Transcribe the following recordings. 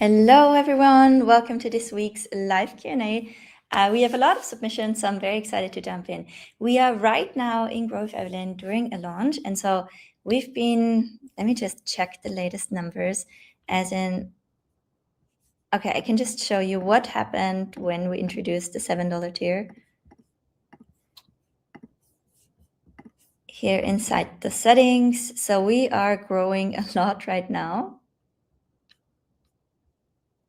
Hello, everyone. Welcome to this week's live Q&A. We have a lot of submissions, so I'm very excited to jump in. We are right now in Growth Evelyn during a launch, and so we've been, let me just check the latest numbers, as in, okay, I can just show you what happened when we introduced the $7 tier. Here inside the settings, so we are growing a lot right now,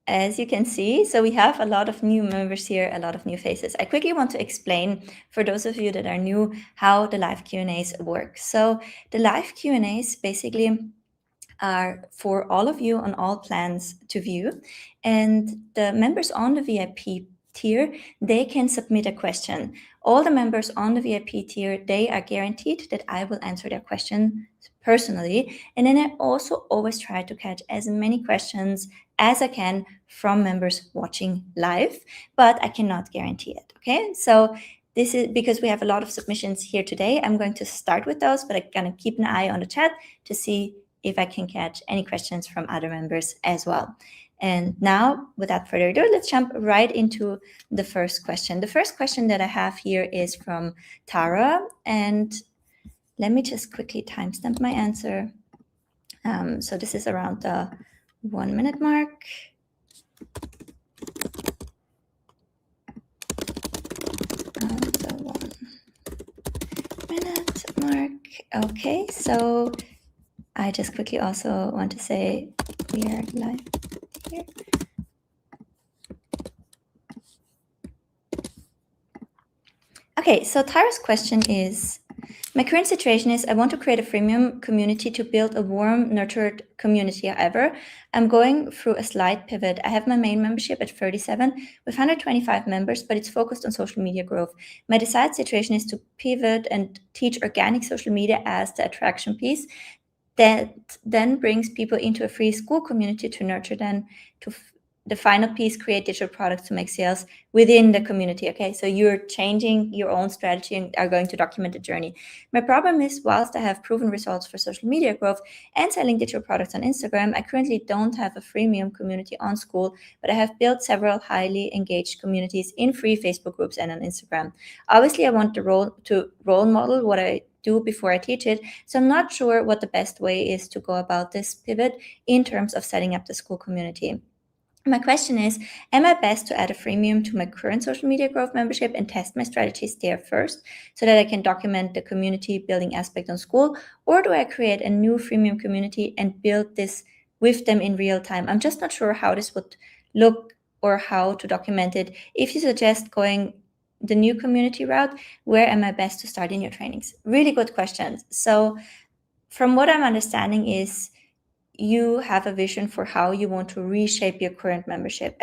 as you can see. So we have a lot of new members here, a lot of new faces. I quickly want to explain for those of you that are new how the live Q&As work. So the live Q&As basically are for all of you on all plans to view, and the members on the VIP tier, they can submit a question. All the members on the VIP tier, they are guaranteed that I will answer their question personally, and then I also always try to catch as many questions as I can from members watching live, but I cannot guarantee it. Okay, so this is because we have a lot of submissions here today. I'm going to start with those, but I'm going to keep an eye on the chat to see if I can catch any questions from other members as well. And now, without further ado, let's jump right into the first question. The first question that I have here is from Tara, and let me just quickly timestamp my answer. So this is around the 1 minute mark. The 1 minute mark. Okay, so I just quickly also want to say we are live here. Okay, so Tara's question is, my current situation is I want to create a freemium community to build a warm, nurtured community. However, I'm going through a slight pivot. I have my main membership at 37 with 125 members, but it's focused on social media growth. My desired situation is to pivot and teach organic social media as the attraction piece that then brings people into a free school community to nurture them, to the final piece, create digital products to make sales within the community. Okay, so you're changing your own strategy and are going to document the journey. My problem is, whilst I have proven results for social media growth and selling digital products on Instagram, I currently don't have a freemium community on school, but I have built several highly engaged communities in free Facebook groups and on Instagram. Obviously, I want to role model what I do before I teach it, so I'm not sure what the best way is to go about this pivot in terms of setting up the school community. My question is, am I best to add a freemium to my current social media growth membership and test my strategies there first so that I can document the community building aspect on school? Or do I create a new freemium community and build this with them in real time? I'm just not sure how this would look or how to document it. If you suggest going the new community route, where am I best to start in your trainings? Really good questions. So from what I'm understanding is, you have a vision for how you want to reshape your current membership.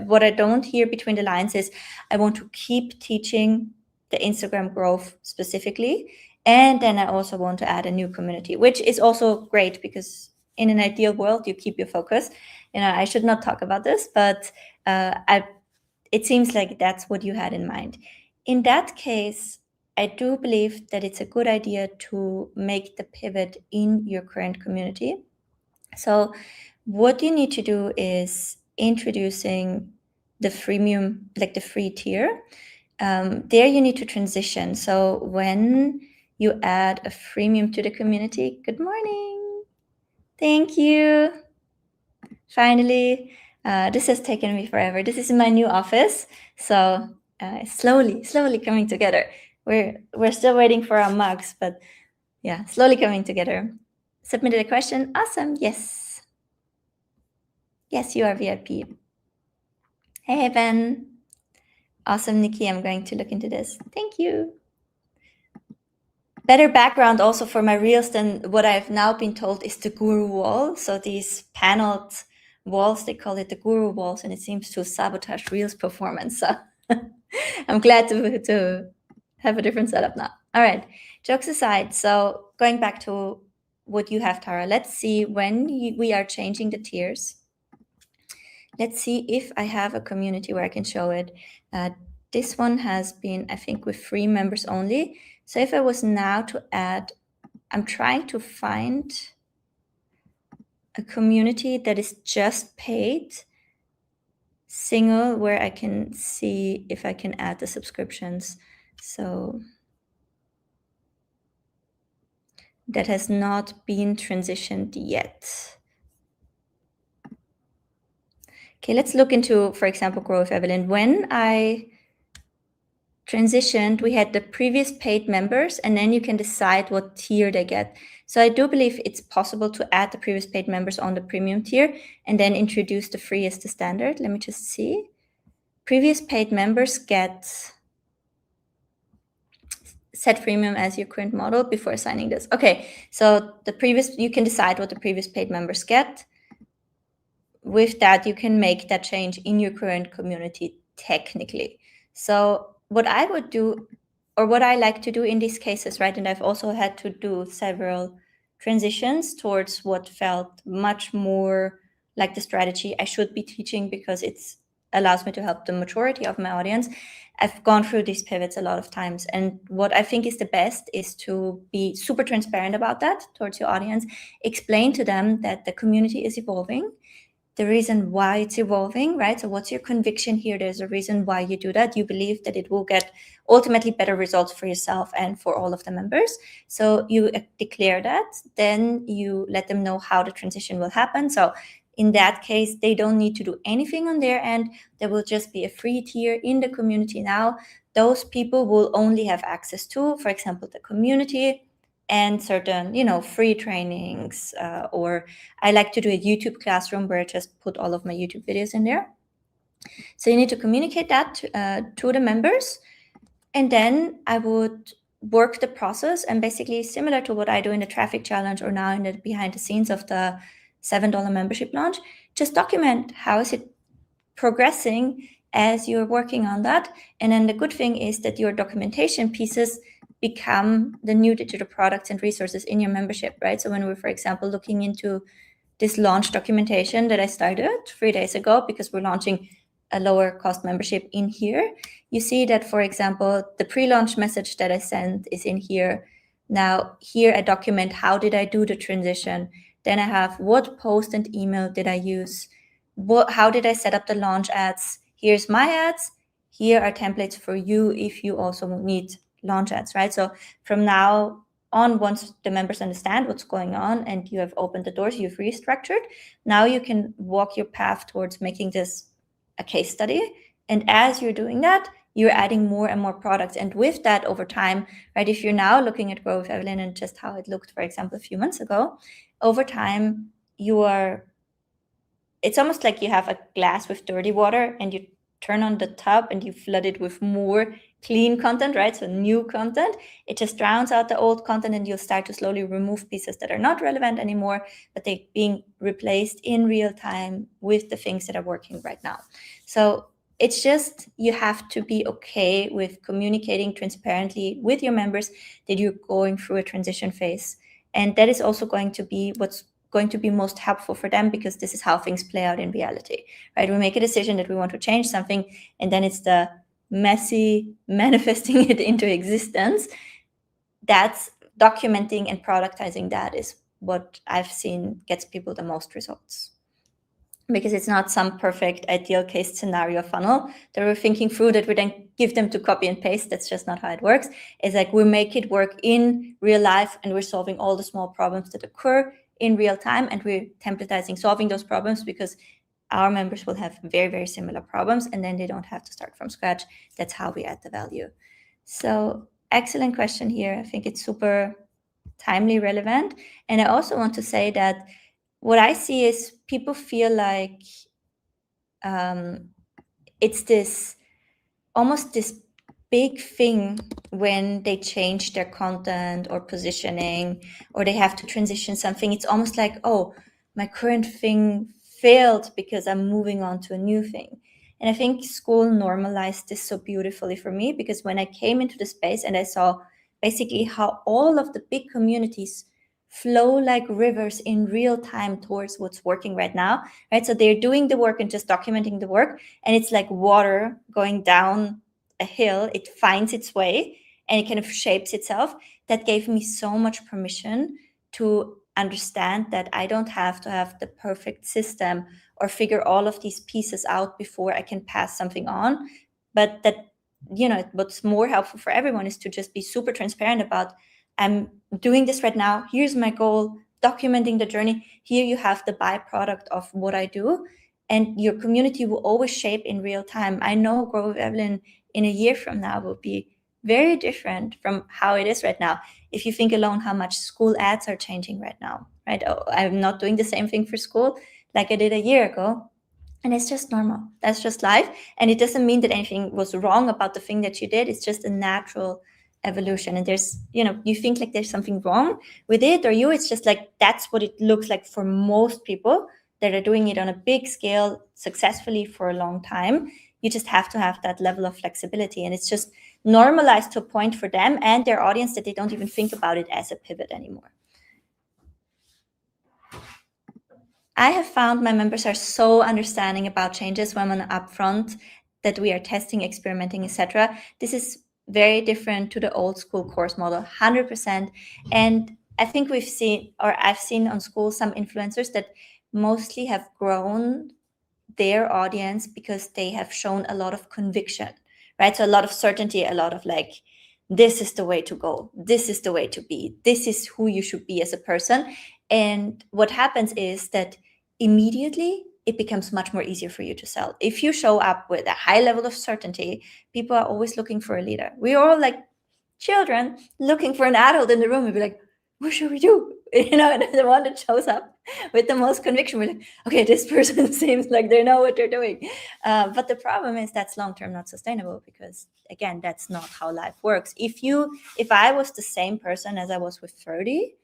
What I don't hear between the lines is I want to keep teaching the Instagram growth specifically, and then I also want to add a new community, which is also great because in an ideal world, you keep your focus. I should not talk about this, but it seems like that's what you had in mind. In that case, I do believe that it's a good idea to make the pivot in your current community. So what you need to do is introducing the freemium, like the free tier. There you need to transition. So when you add a freemium to the community, good morning. Thank you. Finally, this has taken me forever. This is my new office. So slowly coming together. We're still waiting for our mugs, but yeah, slowly coming together. Submitted a question. Awesome. Yes. Yes, you are VIP. Hey, Ben. Awesome, Nikki. I'm going to look into this. Thank you. Better background also for my reels than what I've now been told is the guru wall. So these paneled walls, they call it the guru walls, and it seems to sabotage reels performance. So I'm glad to have a different setup now. All right, jokes aside. So going back to what you have, Tara, let's see when we are changing the tiers. Let's see if I have a community where I can show it. This one has been, I think, with free members only. So if I was now to add, I'm trying to find a community that is just paid, single, where I can see if I can add the subscriptions. So that has not been transitioned yet. Okay, let's look into, for example, Grow with Evelyn. When I transitioned, we had the previous paid members, and then you can decide what tier they get. So I do believe it's possible to add the previous paid members on the premium tier and then introduce the free as the standard. Let me just see. Previous paid members get set premium as your current model before assigning this. Okay, so you can decide what the previous paid members get. With that, you can make that change in your current community technically. So what I would do, or what I like to do in these cases, right, and I've also had to do several transitions towards what felt much more like the strategy I should be teaching, because it allows me to help the majority of my audience. I've gone through these pivots a lot of times, and what I think is the best is to be super transparent about that towards your audience, explain to them that the community is evolving, the reason why it's evolving, right? So what's your conviction here? There's a reason why you do that. You believe that it will get ultimately better results for yourself and for all of the members. So you declare that, then you let them know how the transition will happen. So in that case, they don't need to do anything on their end. There will just be a free tier in the community now. Those people will only have access to, for example, the community and certain, free trainings, or I like to do a YouTube classroom where I just put all of my YouTube videos in there. So you need to communicate that to the members. And then I would work the process, and basically similar to what I do in the traffic challenge or now in the behind the scenes of the $7 membership launch, just document how is it progressing as you're working on that. And then the good thing is that your documentation pieces become the new digital products and resources in your membership, right? So when we're, for example, looking into this launch documentation that I started 3 days ago, because we're launching a lower cost membership in here, you see that, for example, the pre-launch message that I sent is in here. Now here I document how did I do the transition. Then I have what post and email did I use, how did I set up the launch ads. Here's my ads. Here are templates for you if you also need launch ads, right? So from now on, once the members understand what's going on and you have opened the doors, you've restructured, now you can walk your path towards making this a case study. And as you're doing that, you're adding more and more products. And with that, over time, right, if you're now looking at Grow with Evelyn and just how it looked, for example, a few months ago, over time, it's almost like you have a glass with dirty water and you turn on the tub and you flood it with more clean content, right? So new content, it just drowns out the old content, and you'll start to slowly remove pieces that are not relevant anymore, but they're being replaced in real time with the things that are working right now. So it's just, you have to be okay with communicating transparently with your members that you're going through a transition phase. And that is also going to be what's going to be most helpful for them, because this is how things play out in reality, right? We make a decision that we want to change something, and then it's the messy manifesting it into existence. That's documenting and productizing. That is what I've seen gets people the most results, because it's not some perfect ideal case scenario funnel that we're thinking through that we then give them to copy and paste. That's just not how it works. It's like we make it work in real life, and we're solving all the small problems that occur in real time, and we're templatizing solving those problems, because our members will have very, very similar problems, and then they don't have to start from scratch. That's how we add the value. So excellent question here. I think it's super timely, relevant. And I also want to say that what I see is people feel like it's this almost this big thing when they change their content or positioning, or they have to transition something. It's almost like, oh, my current thing failed because I'm moving on to a new thing. And I think school normalized this so beautifully for me, because when I came into the space and I saw basically how all of the big communities flow like rivers in real time towards what's working right now, right? So they're doing the work and just documenting the work, and it's like water going down a hill. It finds its way and it kind of shapes itself. That gave me so much permission to understand that I don't have to have the perfect system or figure all of these pieces out before I can pass something on, but that, what's more helpful for everyone is to just be super transparent about, I'm doing this right now, here's my goal, documenting the journey, here you have the byproduct of what I do, and your community will always shape in real time. I know Grow with Evelyn in a year from now will be very different from how it is right now. If you think alone how much school ads are changing right now, right? Oh, I'm not doing the same thing for school like I did a year ago. And it's just normal. That's just life. And it doesn't mean that anything was wrong about the thing that you did. It's just a natural evolution. And there's, you think like there's something wrong with it or you, it's just like that's what it looks like for most people that are doing it on a big scale successfully for a long time. You just have to have that level of flexibility. And it's just normalized to a point for them and their audience that they don't even think about it as a pivot anymore. I have found my members are so understanding about changes when I'm upfront that we are testing, experimenting, etc. This is very different to the old school course model, 100%. And I think I've seen on school some influencers that mostly have grown their audience because they have shown a lot of conviction, right? So a lot of certainty, a lot of like, this is the way to go, this is the way to be, this is who you should be as a person. And what happens is that immediately it becomes much more easier for you to sell. If you show up with a high level of certainty, people are always looking for a leader. We're all like children looking for an adult in the room and be like, what should we do? And the one that shows up with the most conviction, we're like, okay, this person seems like they know what they're doing. But the problem is that's long-term not sustainable because, again, that's not how life works. If I was the same person as I was with 30,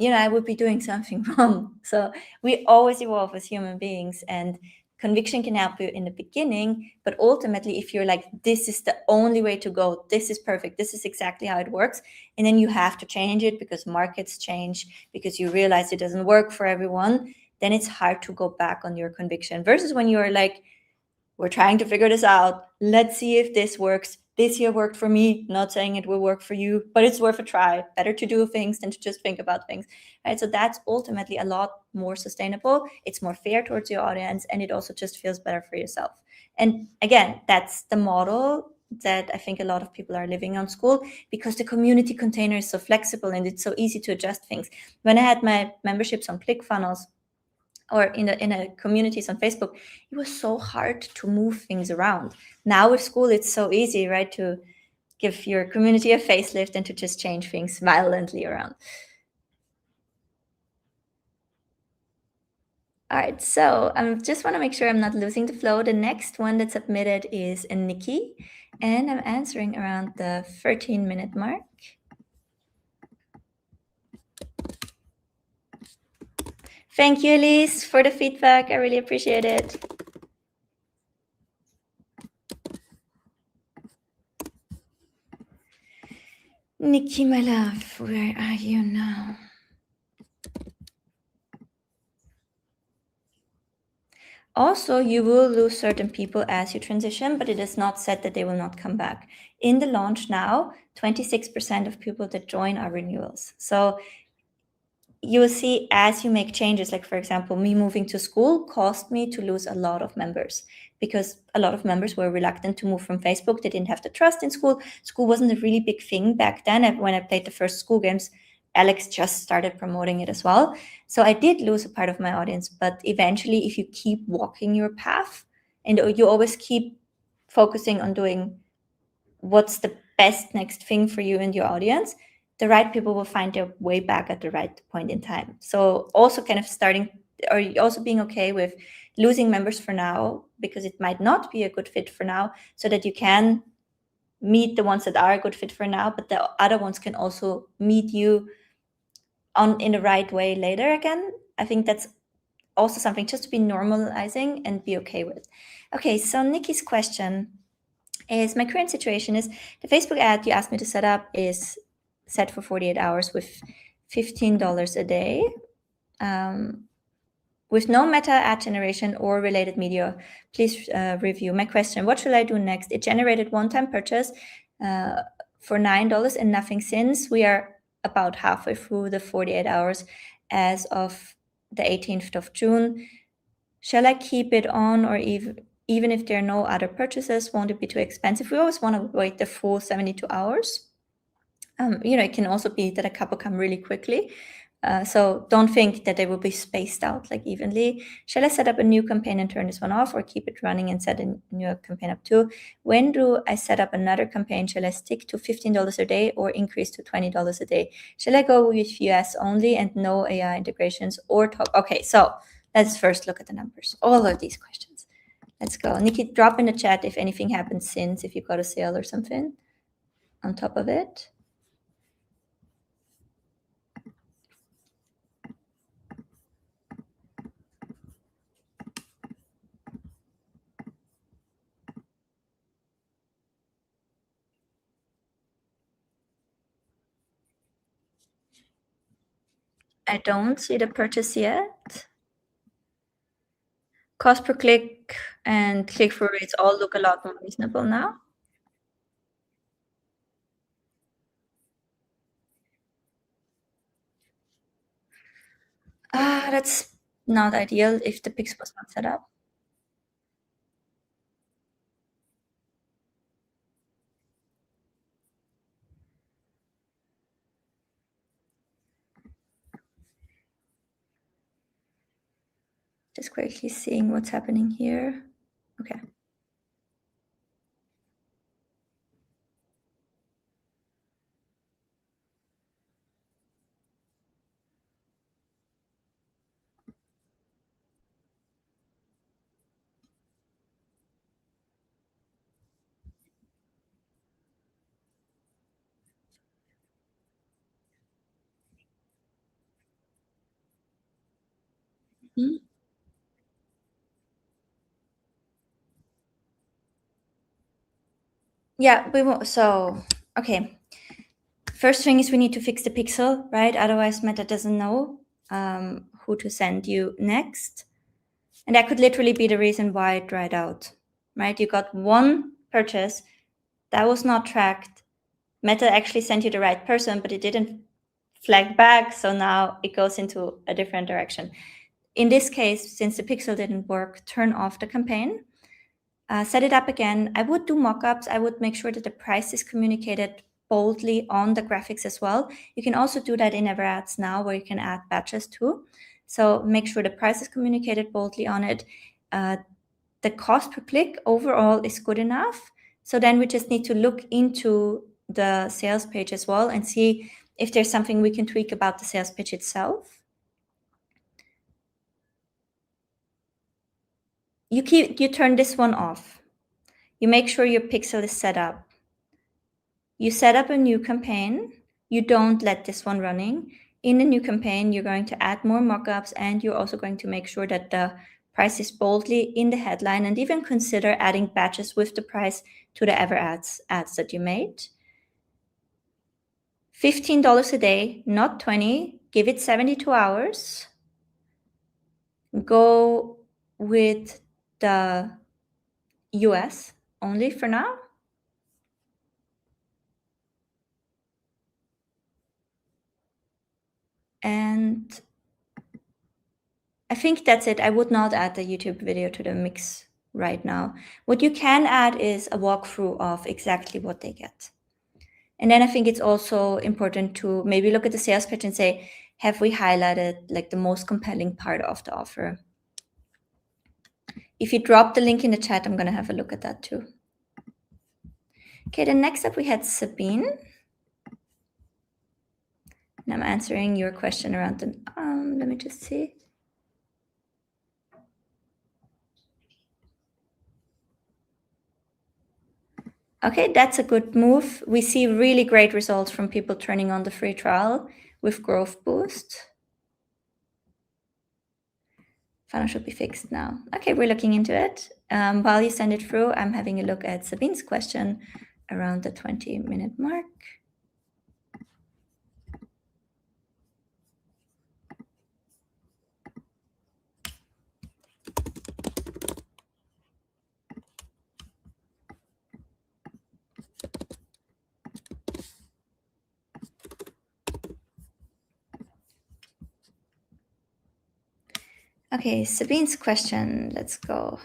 I would be doing something wrong. So we always evolve as human beings, and conviction can help you in the beginning, but ultimately if you're like, this is the only way to go, this is perfect, this is exactly how it works, and then you have to change it because markets change, because you realize it doesn't work for everyone, then it's hard to go back on your conviction. Versus when you're like, we're trying to figure this out, let's see if this works, this year worked for me, not saying it will work for you, but it's worth a try. Better to do things than to just think about things, right? So that's ultimately a lot more sustainable. It's more fair towards your audience, and it also just feels better for yourself. And again, that's the model that I think a lot of people are living on school, because the community container is so flexible and it's so easy to adjust things. When I had my memberships on ClickFunnels, or in a communities on Facebook, it was so hard to move things around. Now with school, it's so easy, right, to give your community a facelift and to just change things violently around. All right, so I just want to make sure I'm not losing the flow. The next one that's submitted is Nikki, and I'm answering around the 13-minute mark. Thank you, Elise, for the feedback. I really appreciate it. Nikki, my love, where are you now? Also, you will lose certain people as you transition, but it is not said that they will not come back. In the launch now, 26% of people that join are renewals. So you will see as you make changes, like for example, me moving to school cost me to lose a lot of members, because a lot of members were reluctant to move from Facebook. They didn't have the trust in school. School wasn't a really big thing back then. When I played the first school games, Alex just started promoting it as well. So I did lose a part of my audience, but eventually if you keep walking your path and you always keep focusing on doing what's the best next thing for you and your audience, the right people will find their way back at the right point in time. So also kind of also being okay with losing members for now, because it might not be a good fit for now, so that you can meet the ones that are a good fit for now, but the other ones can also meet you in the right way later again. I think that's also something just to be normalizing and be okay with. Okay, so Nikki's question is, my current situation is the Facebook ad you asked me to set up is set for 48 hours with $15 a day, with no meta ad generation or related media. Please review. My question, what should I do next? It generated one-time purchase for $9 and nothing since. We are about halfway through the 48 hours. as of the 18th of June. Shall I keep it on, or even if there are no other purchases, won't it be too expensive? We always want to wait the full 72 hours. It can also be that a couple come really quickly. So don't think that they will be spaced out like evenly. Shall I set up a new campaign and turn this one off, or keep it running and set a new campaign up too? When do I set up another campaign? Shall I stick to $15 a day or increase to $20 a day? Shall I go with US only and no AI integrations or top? Okay, so let's first look at the numbers. All of these questions. Let's go. Nikki, drop in the chat if anything happened since, if you got a sale or something on top of it. I don't see the purchase yet. Cost per click and click-through rates all look a lot more reasonable now. That's not ideal if the pixel was not set up. Just quickly seeing what's happening here. Okay. Hmm. Yeah, we won't. So, okay. First thing is we need to fix the pixel, right? Otherwise, Meta doesn't know who to send you next. And that could literally be the reason why it dried out, right? You got one purchase that was not tracked. Meta actually sent you the right person, but it didn't flag back. So now it goes into a different direction. In this case, since the pixel didn't work, turn off the campaign, set it up again. I would do mockups. I would make sure that the price is communicated boldly on the graphics as well. You can also do that in Ever Ads now, where you can add batches too. So make sure the price is communicated boldly on it. The cost per click overall is good enough. So then we just need to look into the sales page as well and see if there's something we can tweak about the sales page itself. You turn this one off. You make sure your pixel is set up. You set up a new campaign. You don't let this one running. In the new campaign, you're going to add more mockups, and you're also going to make sure that the price is boldly in the headline, and even consider adding batches with the price to the Ever ads that you made. $15 a day, not 20. Give it 72 hours. Go with the US only for now. And I think that's it. I would not add the YouTube video to the mix right now. What you can add is a walkthrough of exactly what they get. And then I think it's also important to maybe look at the sales pitch and say, have we highlighted like the most compelling part of the offer? If you drop the link in the chat, I'm going to have a look at that too. Okay, then next up we had Sabine. And I'm answering your question around the, let me just see. Okay, that's a good move. We see really great results from people turning on the free trial with Growth Boost. Funnel should be fixed now. Okay, we're looking into it. While you send it through, I'm having a look at Sabine's question around the 20-minute mark. Okay, Sabine's question. Let's go.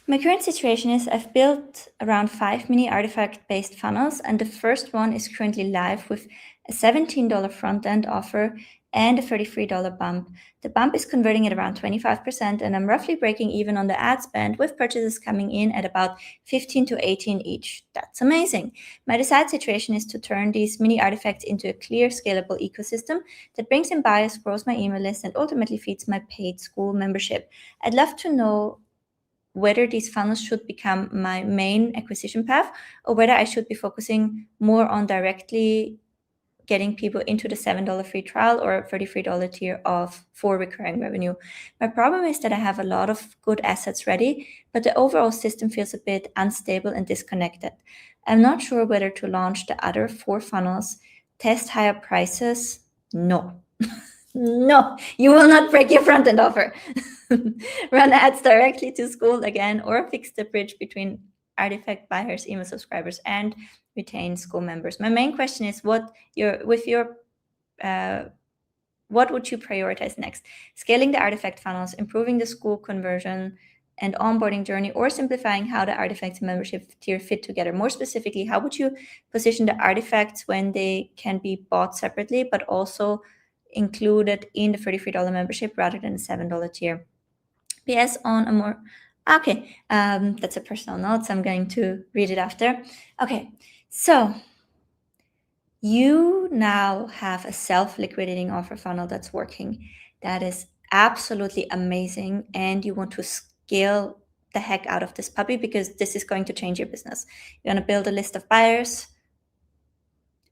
My current situation is I've built around 5 mini artifact-based funnels, and the first one is currently live with a $17 front-end offer and a $33 bump. The bump is converting at around 25%, and I'm roughly breaking even on the ad spend, with purchases coming in at about 15 to 18 each. That's amazing. My desired situation is to turn these mini artifacts into a clear, scalable ecosystem that brings in buyers, grows my email list, and ultimately feeds my paid school membership. I'd love to know whether these funnels should become my main acquisition path or whether I should be focusing more on directly getting people into the $7 free trial or $33 tier of for recurring revenue. My problem is that I have a lot of good assets ready, but the overall system feels a bit unstable and disconnected. I'm not sure whether to launch the other 4 funnels, test higher prices. No. No, you will not break your front end offer. Run ads directly to school again, or fix the bridge between artifact buyers, email subscribers, and retain school members. My main question is what would you prioritize next? Scaling the artifact funnels, improving the school conversion and onboarding journey, or simplifying how the artifacts membership tier fit together? More specifically, how would you position the artifacts when they can be bought separately, but also included in the $33 membership rather than the $7 tier? PS on a more... Okay, that's a personal note, so I'm going to read it after. Okay, so you now have a self-liquidating offer funnel that's working. That is absolutely amazing, and you want to scale the heck out of this puppy because this is going to change your business. You're going to build a list of buyers.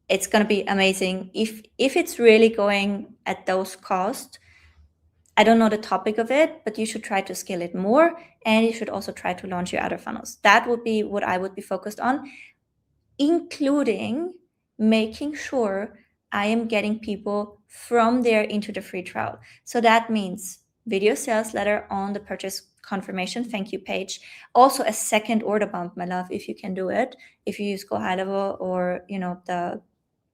It's going to be amazing. If it's really going at those costs, I don't know the topic of it, but you should try to scale it more, and you should also try to launch your other funnels. That would be what I would be focused on, including making sure I am getting people from there into the free trial. So that means video sales letter on the purchase confirmation thank you page. Also a second order bump, my love, if you can do it. If you use Go High Level or the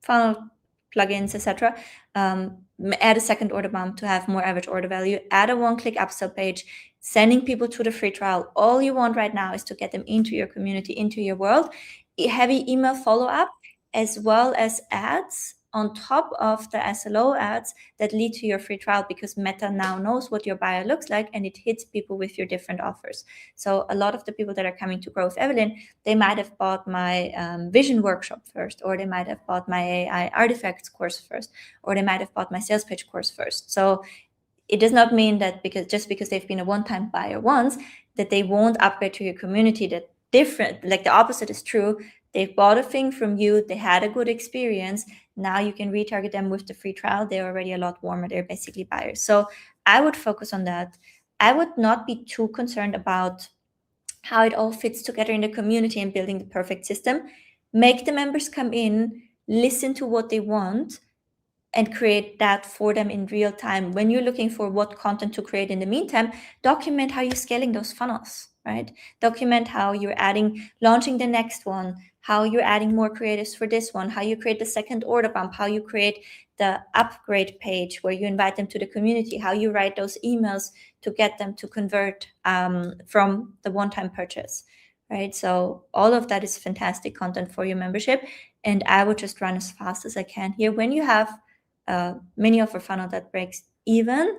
funnel plugins, etc. Add a second order bump to have more average order value. Add a one-click upsell page, sending people to the free trial. All you want right now is to get them into your community, into your world. Heavy email follow-up, as well as ads on top of the SLO ads that lead to your free trial, because Meta now knows what your buyer looks like and it hits people with your different offers. So a lot of the people that are coming to Grow with Evelyn, they might have bought my vision workshop first, or they might have bought my AI artifacts course first, or they might have bought my sales page course first. So it does not mean that because they've been a one-time buyer once, that they won't upgrade to your community. That different, like the opposite is true. They've bought a thing from you, they had a good experience. Now you can retarget them with the free trial. They're already a lot warmer. They're basically buyers. So I would focus on that. I would not be too concerned about how it all fits together in the community and building the perfect system. Make the members come in, listen to what they want, and create that for them in real time. When you're looking for what content to create in the meantime, document how you're scaling those funnels, right? Document how you're launching the next one, how you're adding more creatives for this one, how you create the second order bump, how you create the upgrade page where you invite them to the community, how you write those emails to get them to convert from the one-time purchase, right? So all of that is fantastic content for your membership. And I would just run as fast as I can here. When you have mini offer funnel that breaks even,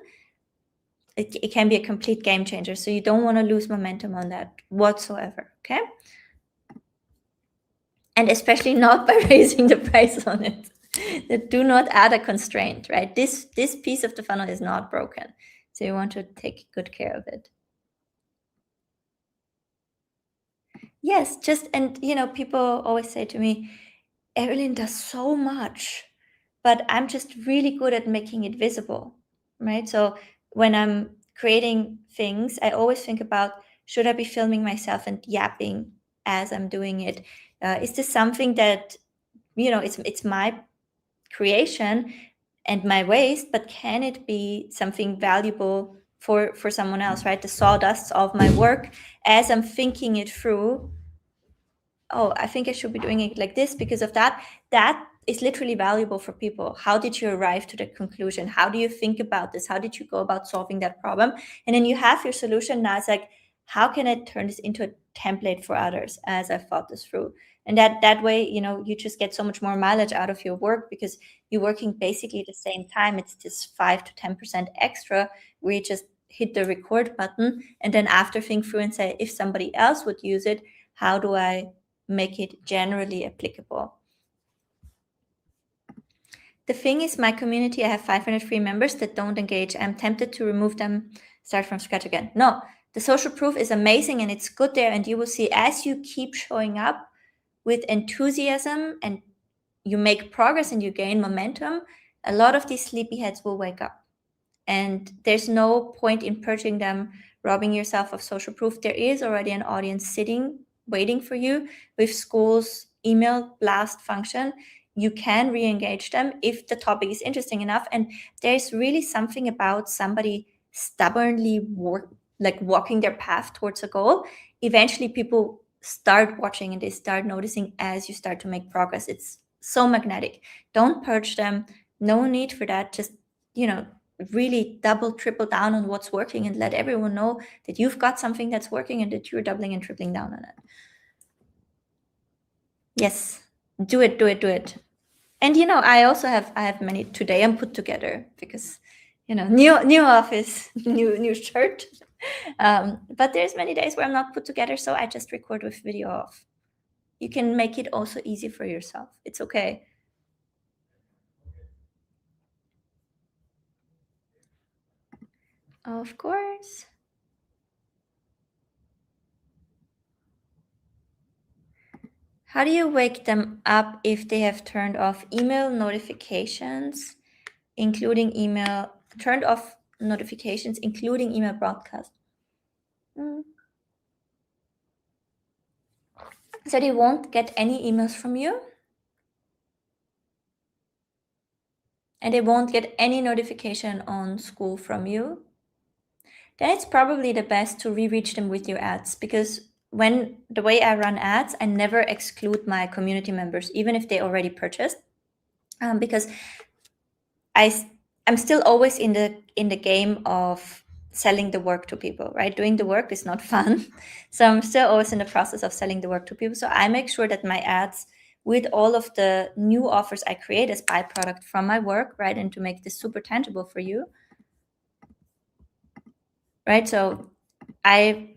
it can be a complete game changer. So you don't want to lose momentum on that whatsoever, okay? And especially not by raising the price on it. Do not add a constraint, right? This piece of the funnel is not broken. So you want to take good care of it. Yes, and people always say to me, Evelyn does so much, but I'm just really good at making it visible, right? So when I'm creating things, I always think about, should I be filming myself and yapping as I'm doing it? Is this something that, it's my creation and my waste, but can it be something valuable for someone else, right? The sawdust of my work as I'm thinking it through. Oh, I think I should be doing it like this because of that. That is literally valuable for people. How did you arrive to the conclusion? How do you think about this? How did you go about solving that problem? And then you have your solution. Now it's like, how can I turn this into a template for others as I've thought this through? And that way, you just get so much more mileage out of your work because you're working basically the same time. It's just 5 to 10% extra where you just hit the record button and then after think through and say, if somebody else would use it, how do I make it generally applicable? The thing is, my community, I have 503 members that don't engage. I'm tempted to remove them, start from scratch again. No, the social proof is amazing and it's good there. And you will see as you keep showing up with enthusiasm and you make progress and you gain momentum, a lot of these sleepyheads will wake up. And there's no point in purging them, robbing yourself of social proof. There is already an audience sitting, waiting for you with school's email blast function. You can re-engage them if the topic is interesting enough. And there's really something about somebody stubbornly walking their path towards a goal. Eventually people start watching and they start noticing as you start to make progress. It's so magnetic. Don't purge them. No need for that. Just, really double, triple down on what's working and let everyone know that you've got something that's working and that you're doubling and tripling down on it. Yes, do it. And I also have many today I'm put together because new office, new shirt. But there's many days where I'm not put together, so I just record with video off. You can make it also easy for yourself. It's okay. Of course. How do you wake them up if they have turned off email notifications, turned off notifications, including email broadcast? So they won't get any emails from you? And they won't get any notification on school from you? Then it's probably the best to re-reach them with your ads, because the way I run ads, I never exclude my community members, even if they already purchased, because I'm still always in the game of selling the work to people, right? Doing the work is not fun. So I'm still always in the process of selling the work to people. So I make sure that my ads, with all of the new offers I create as byproduct from my work, right? And to make this super tangible for you, right? So I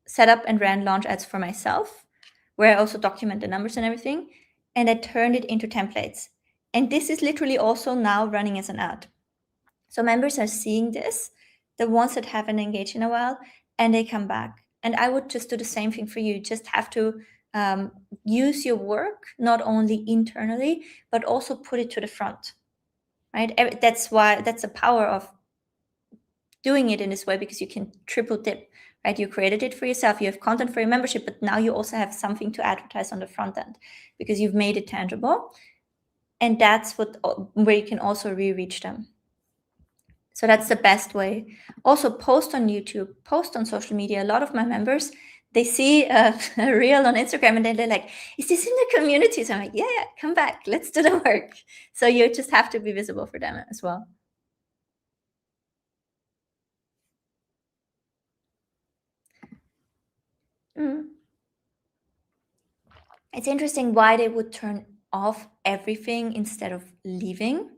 set up and ran launch ads for myself, where I also document the numbers and everything. And I turned it into templates. And this is literally also now running as an ad. So members are seeing this, the ones that haven't engaged in a while, and they come back. And I would just do the same thing for you. You just have to use your work, not only internally, but also put it to the front, right? That's the power of doing it in this way, because you can triple dip, right? You created it for yourself, you have content for your membership, but now you also have something to advertise on the front end because you've made it tangible. And that's where you can also re-reach them. So that's the best way. Also post on YouTube, post on social media. A lot of my members, they see a reel on Instagram and then they're like, is this in the community? So I'm like, yeah, come back, let's do the work. So you just have to be visible for them as well. It's interesting why they would turn off everything instead of leaving.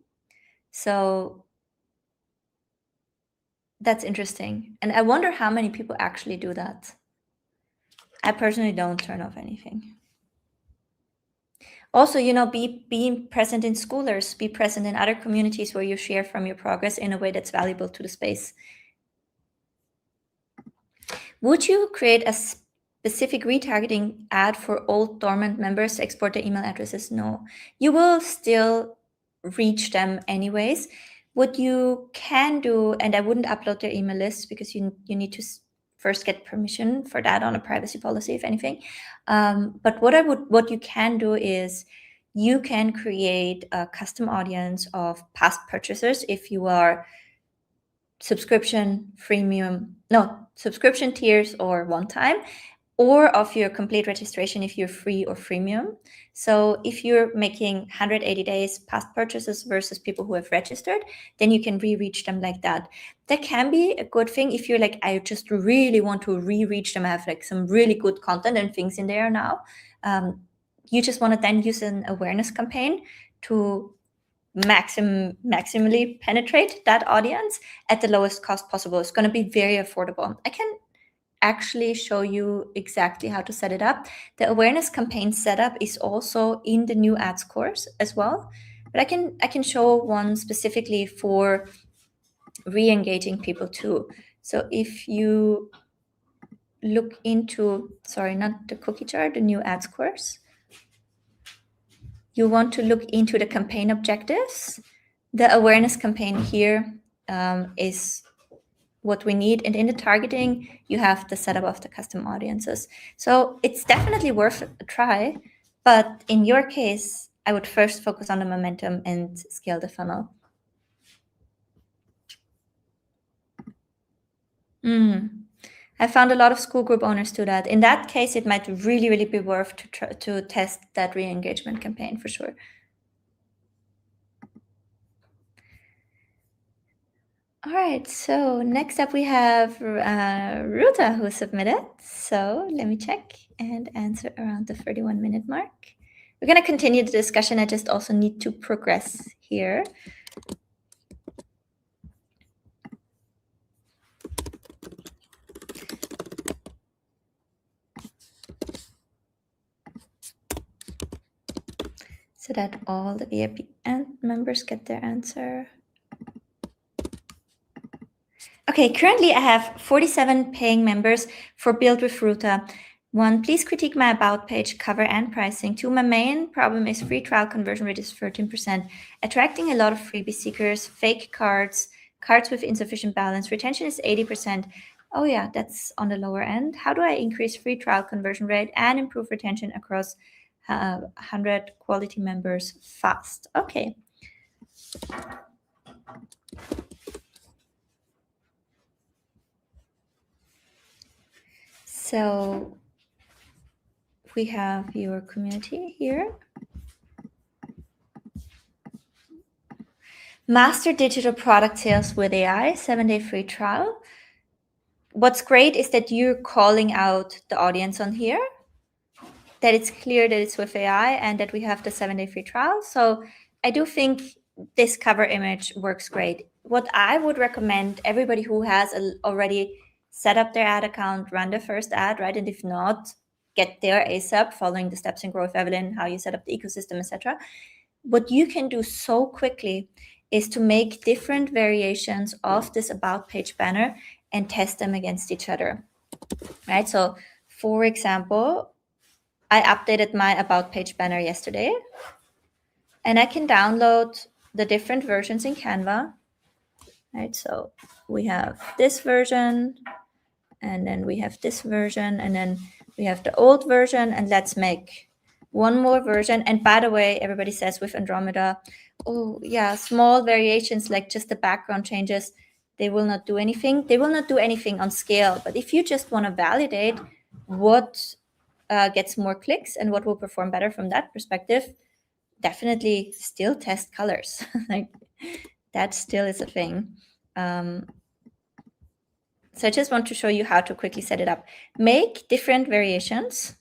So that's interesting. And I wonder how many people actually do that. I personally don't turn off anything. Also, being present in schoolers, be present in other communities where you share from your progress in a way that's valuable to the space. Would you create a specific retargeting ad for old dormant members to export their email addresses? No, you will still reach them anyways. What you can do, and I wouldn't upload their email list because you need to first get permission for that on a privacy policy, if anything. But what you can do is you can create a custom audience of past purchasers if you are subscription tiers or one time, or of your complete registration if you're free or freemium. So if you're making 180 days past purchases versus people who have registered, then you can re-reach them like that. That can be a good thing if you're like, I just really want to re-reach them. I have like some really good content and things in there now. You just want to then use an awareness campaign to maximally penetrate that audience at the lowest cost possible. It's going to be very affordable. I can actually show you exactly how to set it up. The awareness campaign setup is also in the new ads course as well, but I can show one specifically for re-engaging people too. So if you look into, sorry, not the cookie jar, the new ads course, you want to look into the campaign objectives. The awareness campaign here is what we need. And in the targeting, you have the setup of the custom audiences. So it's definitely worth a try. But in your case, I would first focus on the momentum and scale the funnel. I found a lot of school group owners do that. In that case, it might really, really be worth to test that re-engagement campaign for sure. All right, so next up we have Ruta who submitted. So let me check and answer around the 31-minute mark. We're going to continue the discussion. I just also need to progress here. So that all the VIP members get their answer. Okay, currently I have 47 paying members for Build with Ruta. 1, please critique my about page, cover, and pricing. 2, my main problem is free trial conversion rate is 13%, attracting a lot of freebie seekers, fake cards with insufficient balance. Retention is 80%. Oh yeah, that's on the lower end. How do I increase free trial conversion rate and improve retention across 100 quality members fast? Okay. So we have your community here. Master digital product sales with AI, 7-day free trial. What's great is that you're calling out the audience on here, that it's clear that it's with AI and that we have the 7-day free trial. So I do think this cover image works great. What I would recommend everybody who has already set up their ad account, run the first ad, right? And if not, get there ASAP, following the steps in Growth Evelyn, how you set up the ecosystem, etc. What you can do so quickly is to make different variations of this about page banner and test them against each other, right? So for example, I updated my about page banner yesterday, and I can download the different versions in Canva, right? So we have this version, and then we have this version, and then we have the old version, and let's make one more version. And by the way, everybody says with Andromeda, oh yeah, small variations like just the background changes, they will not do anything. They will not do anything on scale. But if you just want to validate what gets more clicks and what will perform better from that perspective, definitely still test colors. Like that still is a thing. So I just want to show you how to quickly set it up. Make different variations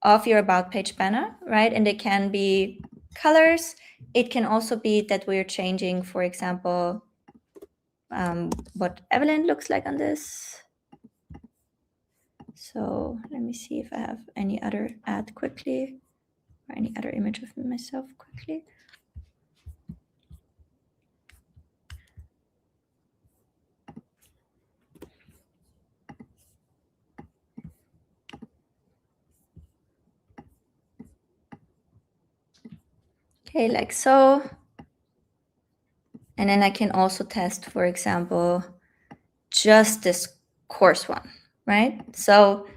of your about page banner, right? And they can be colors. It can also be that we're changing, for example, what Evelyn looks like on this. So let me see if I have any other ad quickly, or any other image of myself quickly. Okay, like so. And then I can also test, for example, just this course one, right? So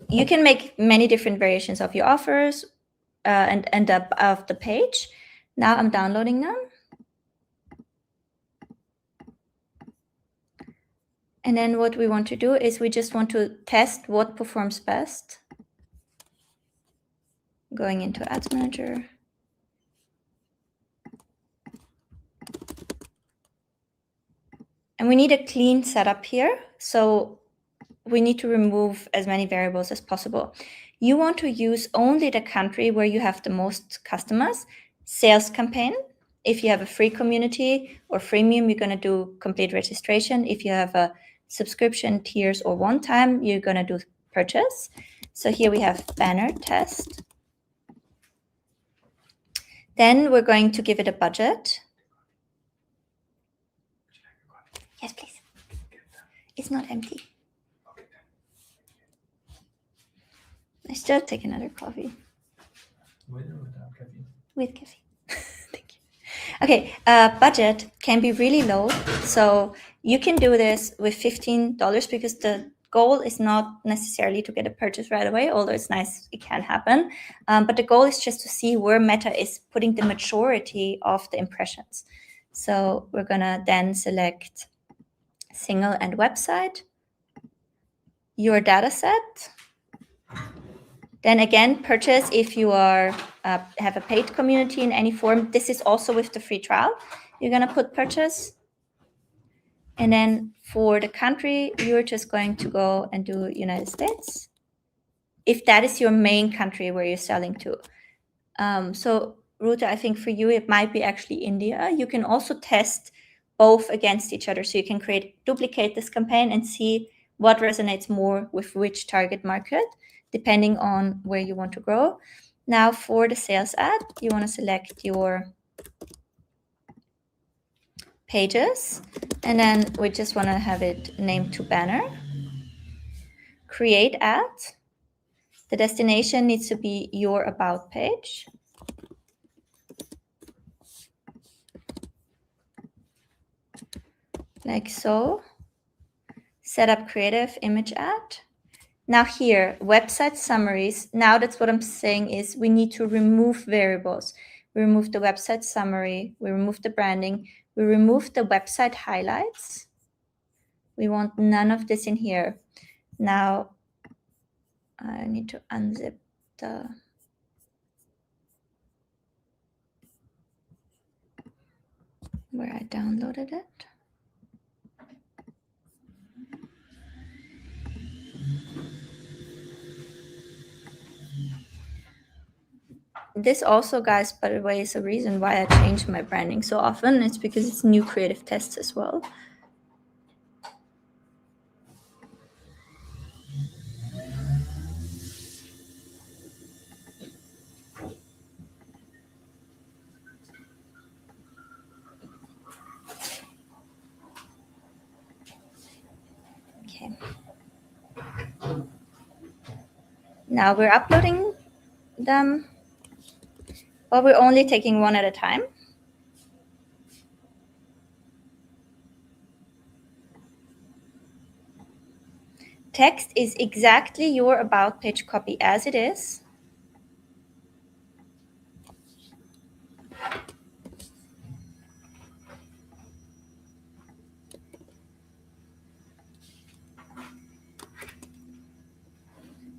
you can make many different variations of your offers, and up of the page. Now I'm downloading them. And then what we want to do is we just want to test what performs best. Going into Ads Manager. And we need a clean setup here. So we need to remove as many variables as possible. You want to use only the country where you have the most customers. Sales campaign. If you have a free community or freemium, you're going to do complete registration. If you have a subscription, tiers, or one time, you're going to do purchase. So here we have banner test. Then we're going to give it a budget. Yes, please. It's not empty. I still take another coffee. With or without caffeine? With caffeine. Thank you. Okay, budget can be really low. So you can do this with $15 because the goal is not necessarily to get a purchase right away, although it's nice, it can happen. But the goal is just to see where Meta is putting the majority of the impressions. So we're gonna then select single and website, your data set. Then again, purchase if you are have a paid community in any form. This is also with the free trial. You're gonna put purchase. And then for the country, you're just going to go and do United States. If that is your main country where you're selling to. So Ruta, I think for you, it might be actually India. You can also test both against each other. So you can duplicate this campaign and see what resonates more with which target market, depending on where you want to grow. Now for the sales ad, you want to select your pages, and then we just want to have it named to banner. Create ad. The destination needs to be your about page. Like so. Set up creative image ad. Now here, website summaries. Now that's what I'm saying is we need to remove variables. We remove the website summary. We remove the branding. We remove the website highlights. We want none of this in here. Now I need to unzip where I downloaded it. This also, guys, by the way, is a reason why I change my branding so often. It's because it's new creative tests as well. Okay. Now we're uploading them, but we're only taking one at a time. Text is exactly your about page copy as it is.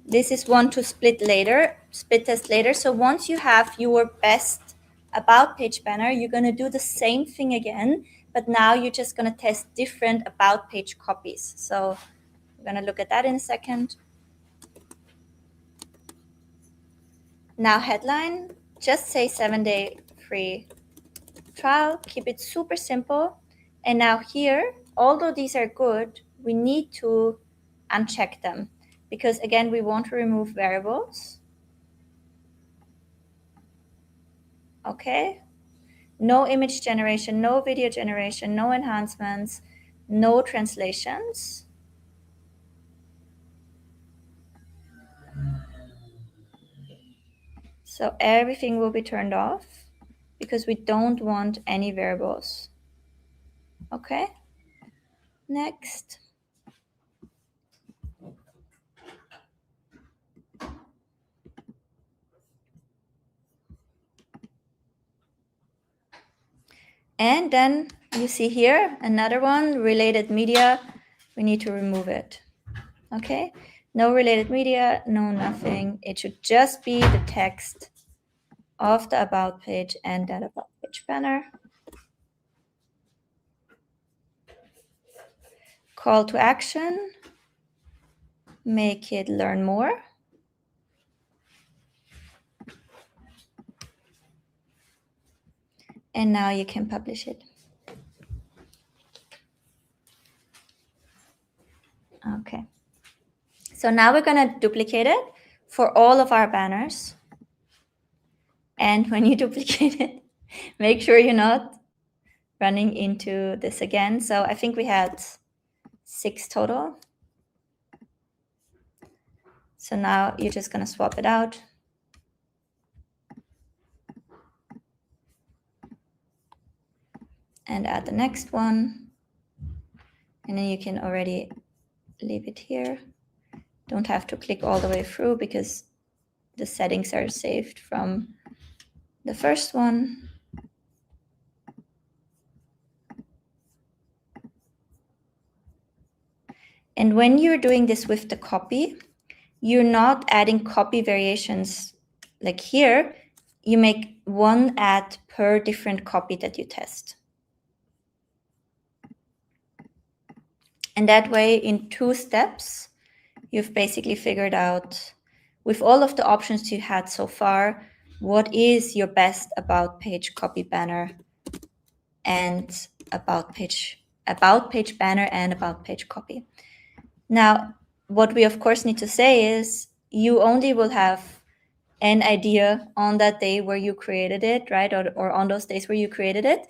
This is one to split test later. So once you have your best about page banner, you're going to do the same thing again, but now you're just going to test different about page copies. So we're going to look at that in a second. Now headline, just say 7-day free trial, keep it super simple. And now here, although these are good, we need to uncheck them because again, we want to remove variables. Okay. No image generation, no video generation, no enhancements, no translations. So everything will be turned off because we don't want any variables. Okay. Next. And then you see here, another one, related media. We need to remove it. Okay, no related media, no nothing. It should just be the text of the about page and that about page banner. Call to action, make it learn more. And now you can publish it. Okay. So now we're going to duplicate it for all of our banners. And when you duplicate it, make sure you're not running into this again. So I think we had 6 total. So now you're just going to swap it out. And add the next one. And then you can already leave it here. Don't have to click all the way through because the settings are saved from the first one. And when you're doing this with the copy, you're not adding copy variations like here. You make one ad per different copy that you test. And that way, in 2 steps, you've basically figured out, with all of the options you had so far, what is your best about page copy banner and about page banner and about page copy. Now, what we of course need to say is you only will have an idea on that day where you created it, right? Or on those days where you created it.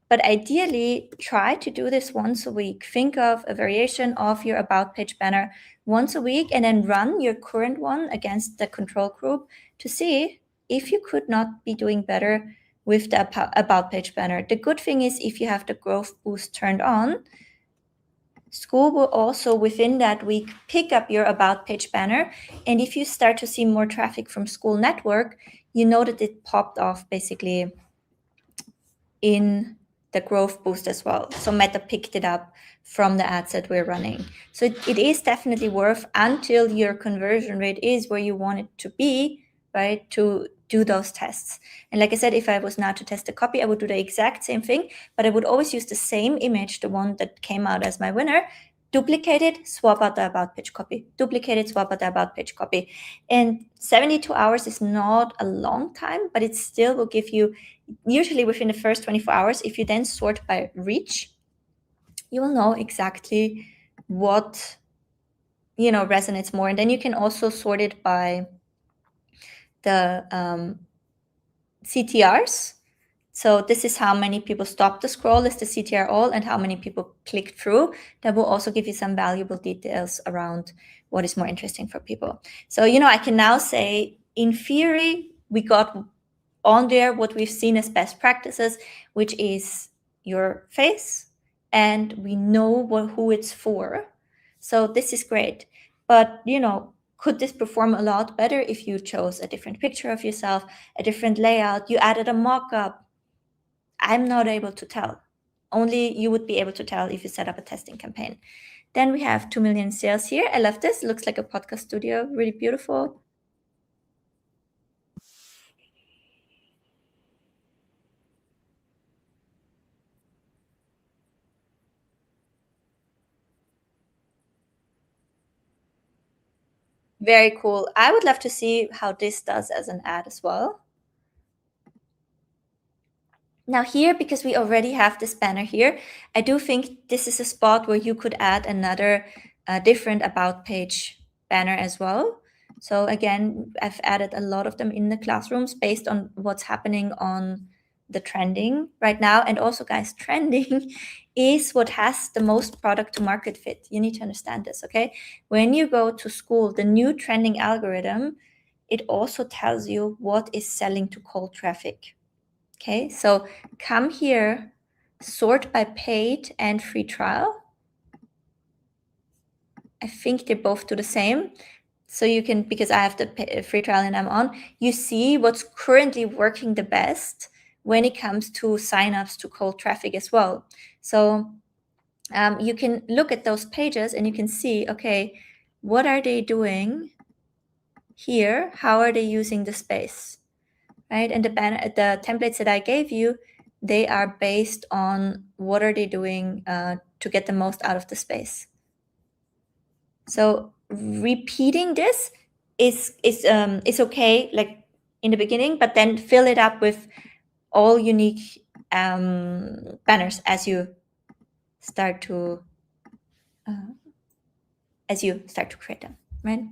But ideally, try to do this once a week. Think of a variation of your about page banner once a week and then run your current one against the control group to see if you could not be doing better with the about page banner. The good thing is if you have the growth boost turned on, school will also within that week pick up your about page banner. And if you start to see more traffic from school network, you know that it popped off basically in the growth boost as well. So Meta picked it up from the ads that we're running. So it is definitely worth, until your conversion rate is where you want it to be, right, to do those tests. And like I said, if I was now to test a copy, I would do the exact same thing, but I would always use the same image, the one that came out as my winner, duplicate it, swap out the about page copy, duplicate it, swap out the about page copy. And 72 hours is not a long time, but it still will give you, usually within the first 24 hours, if you then sort by reach, you will know exactly what, resonates more. And then you can also sort it by the CTRs. So this is how many people stopped the scroll, is the CTR all, and how many people clicked through. That will also give you some valuable details around what is more interesting for people. So, I can now say, in theory, we got on there what we've seen as best practices, which is your face, and we know who it's for. So this is great. But, could this perform a lot better if you chose a different picture of yourself, a different layout, you added a mock-up? I'm not able to tell. Only you would be able to tell if you set up a testing campaign. Then we have 2 million sales here. I love this. It looks like a podcast studio. Really beautiful. Very cool. I would love to see how this does as an ad as well. Now here, because we already have this banner here, I do think this is a spot where you could add another different about page banner as well. So again, I've added a lot of them in the classrooms based on what's happening on the trending right now. And also, guys, trending is what has the most product to market fit. You need to understand this, okay? When you go to school, the new trending algorithm, it also tells you what is selling to cold traffic. Okay, so come here, sort by paid and free trial. I think they both do the same. So you can, because I have the free trial and I'm on, you see what's currently working the best when it comes to signups to cold traffic as well. So you can look at those pages and you can see, okay, what are they doing here? How are they using the space, right? And the templates that I gave you, they are based on what are they doing to get the most out of the space. So repeating this is okay, like in the beginning, but then fill it up with all unique banners as you start to create them, right?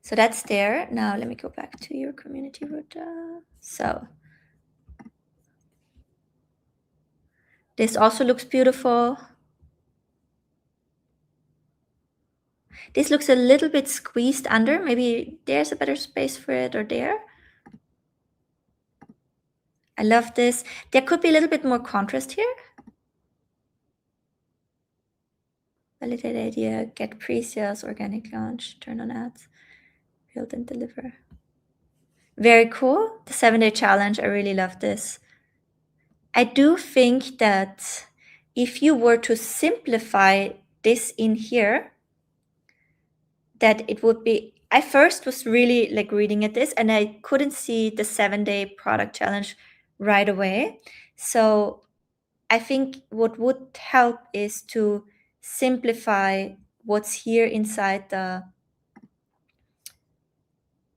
So that's there. Now let me go back to your community router. So this also looks beautiful. This looks a little bit squeezed under. Maybe there's a better space for it, or there. I love this. There could be a little bit more contrast here. Validate idea, get pre-sales, organic launch, turn on ads, build and deliver. Very cool. The 7-day challenge, I really love this. I do think that if you were to simplify this in here, that it would be, I first was really like reading at this and I couldn't see the 7-day product challenge right away. So I think what would help is to simplify what's here inside the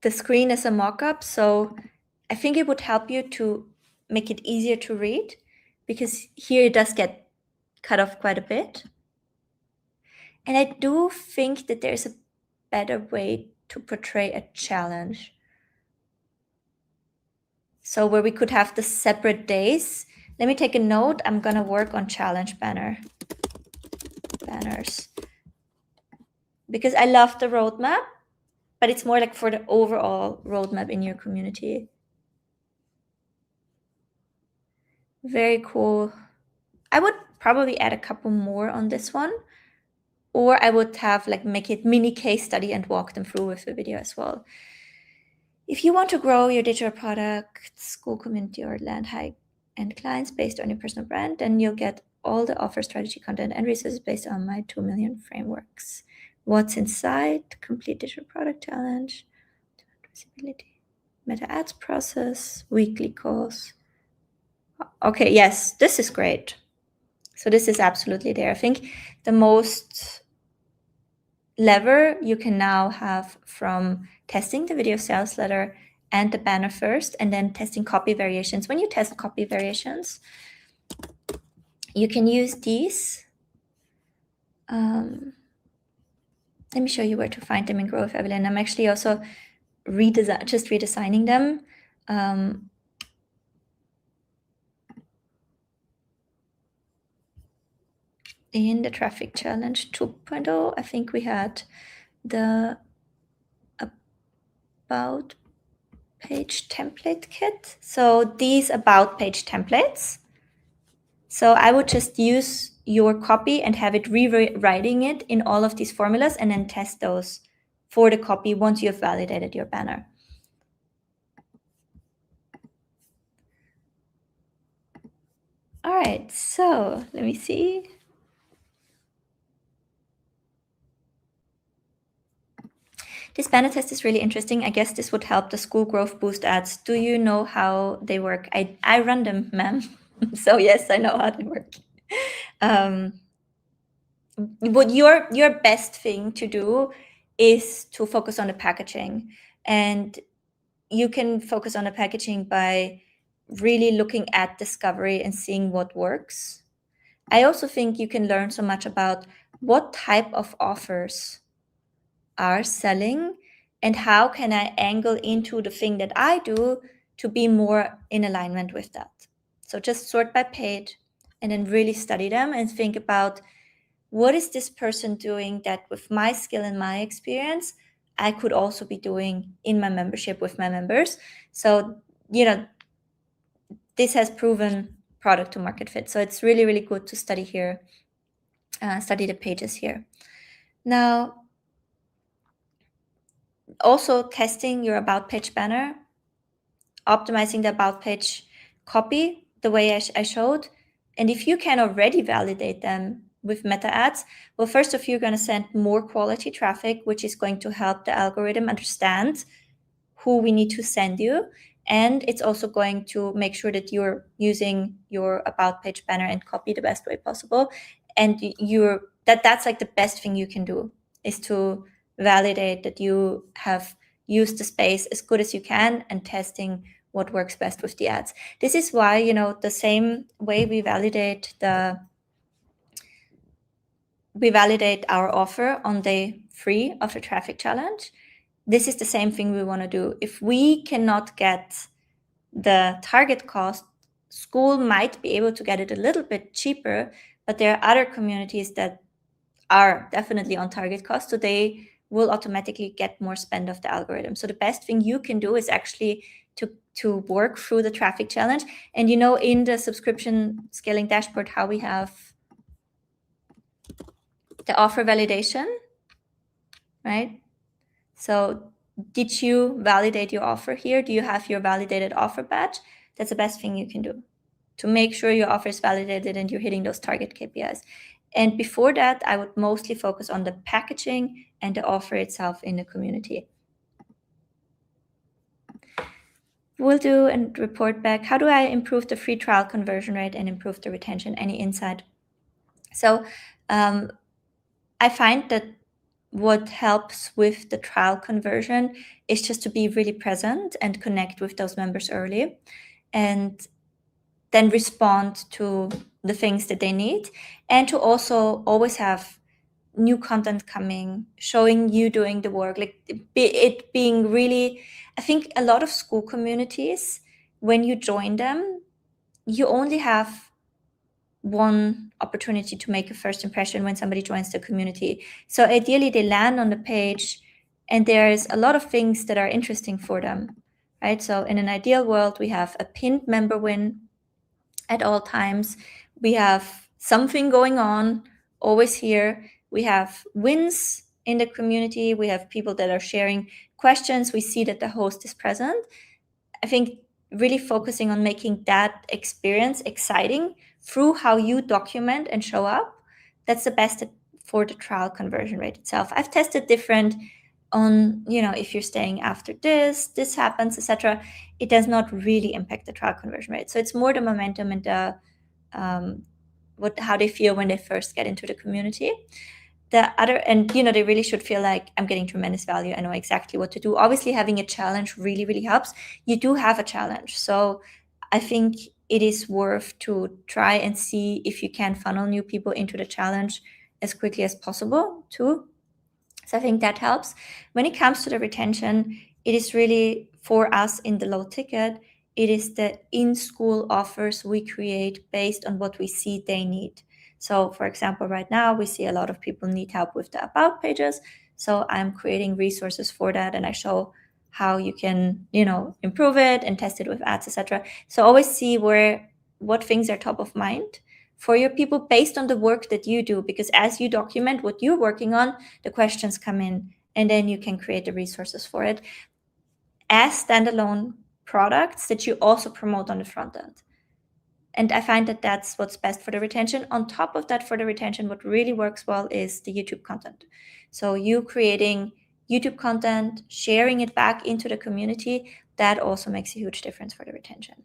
screen as a mock-up. So I think it would help you to make it easier to read, because here it does get cut off quite a bit. And I do think that there's a better way to portray a challenge. So where we could have the separate days. Let me take a note. I'm gonna work on challenge banners, because I love the roadmap, but it's more like for the overall roadmap in your community. Very cool. I would probably add a couple more on this one, or I would have like make it mini case study and walk them through with the video as well. If you want to grow your digital product, school community, or land high-end clients based on your personal brand, then you'll get all the offer, strategy, content, and resources based on my 2 million frameworks. What's inside? Complete digital product challenge, visibility, meta ads process, weekly calls. Okay, yes, this is great. So this is absolutely there. I think the most lever you can now have from testing the video sales letter and the banner first, and then testing copy variations. When you test copy variations, you can use these. Let me show you where to find them in Grow with Evelyn. I'm actually also redesigning them. In the traffic challenge 2.0, I think we had the about page template kit. So these about page templates. So I would just use your copy and have it rewriting it in all of these formulas, and then test those for the copy once you have validated your banner. All right, so let me see. This banner test is really interesting. I guess this would help the school growth boost ads. Do you know how they work? I run them, ma'am. So yes, I know how they work. What your best thing to do is to focus on the packaging, and you can focus on the packaging by really looking at discovery and seeing what works. I also think you can learn so much about what type of offers are selling and how can I angle into the thing that I do to be more in alignment with that. So just sort by page and then really study them and think about, what is this person doing that with my skill and my experience I could also be doing in my membership with my members. So, this has proven product to market fit. So it's really, really good to study here, study the pages here. Now, also testing your about page banner. optimizing the about page copy the way I showed. And if you can already validate them with meta ads, well, first of all, you're going to send more quality traffic, which is going to help the algorithm understand who we need to send you. And it's also going to make sure that you're using your about page banner and copy the best way possible. And that's like the best thing you can do, is to validate that you have used the space as good as you can and testing what works best with the ads. This is why, the same way we validate our offer on day 3 of the traffic challenge. This is the same thing we want to do. If we cannot get the target cost, school might be able to get it a little bit cheaper, but there are other communities that are definitely on target cost, so they will automatically get more spend of the algorithm. So the best thing you can do is actually to work through the traffic challenge. And in the subscription scaling dashboard, how we have the offer validation, right? So did you validate your offer here? Do you have your validated offer badge? That's the best thing you can do to make sure your offer is validated and you're hitting those target KPIs. And before that, I would mostly focus on the packaging and the offer itself in the community. We'll do and report back. How do I improve the free trial conversion rate and improve the retention? Any insight? So I find that what helps with the trial conversion is just to be really present and connect with those members early, and then respond to the things that they need, and to also always have new content coming, showing you doing the work, like it being really, I think a lot of school communities, when you join them, you only have one opportunity to make a first impression when somebody joins the community. So ideally they land on the page and there's a lot of things that are interesting for them, right? So in an ideal world, we have a pinned member win at all times. We have something going on always here. We have wins in the community. We have people that are sharing questions. We see that the host is present. I think really focusing on making that experience exciting through how you document and show up, that's the best for the trial conversion rate itself. I've tested different on, if you're staying after this happens, etc. It does not really impact the trial conversion rate. So it's more the momentum and the how they feel when they first get into the community. They really should feel like, I'm getting tremendous value. I know exactly what to do. Obviously, having a challenge really, really helps. You do have a challenge. So I think it is worth to try and see if you can funnel new people into the challenge as quickly as possible too. So I think that helps. When it comes to the retention, it is really, for us in the low ticket, it is the in-school offers we create based on what we see they need. So for example, right now we see a lot of people need help with the about pages. So I'm creating resources for that, and I show how you can, improve it and test it with ads, etc. So always see what things are top of mind for your people based on the work that you do, because as you document what you're working on, the questions come in, and then you can create the resources for it as standalone products that you also promote on the front end. And I find that that's what's best for the retention. On top of that, for the retention, what really works well is the YouTube content. So you creating YouTube content, sharing it back into the community, that also makes a huge difference for the retention.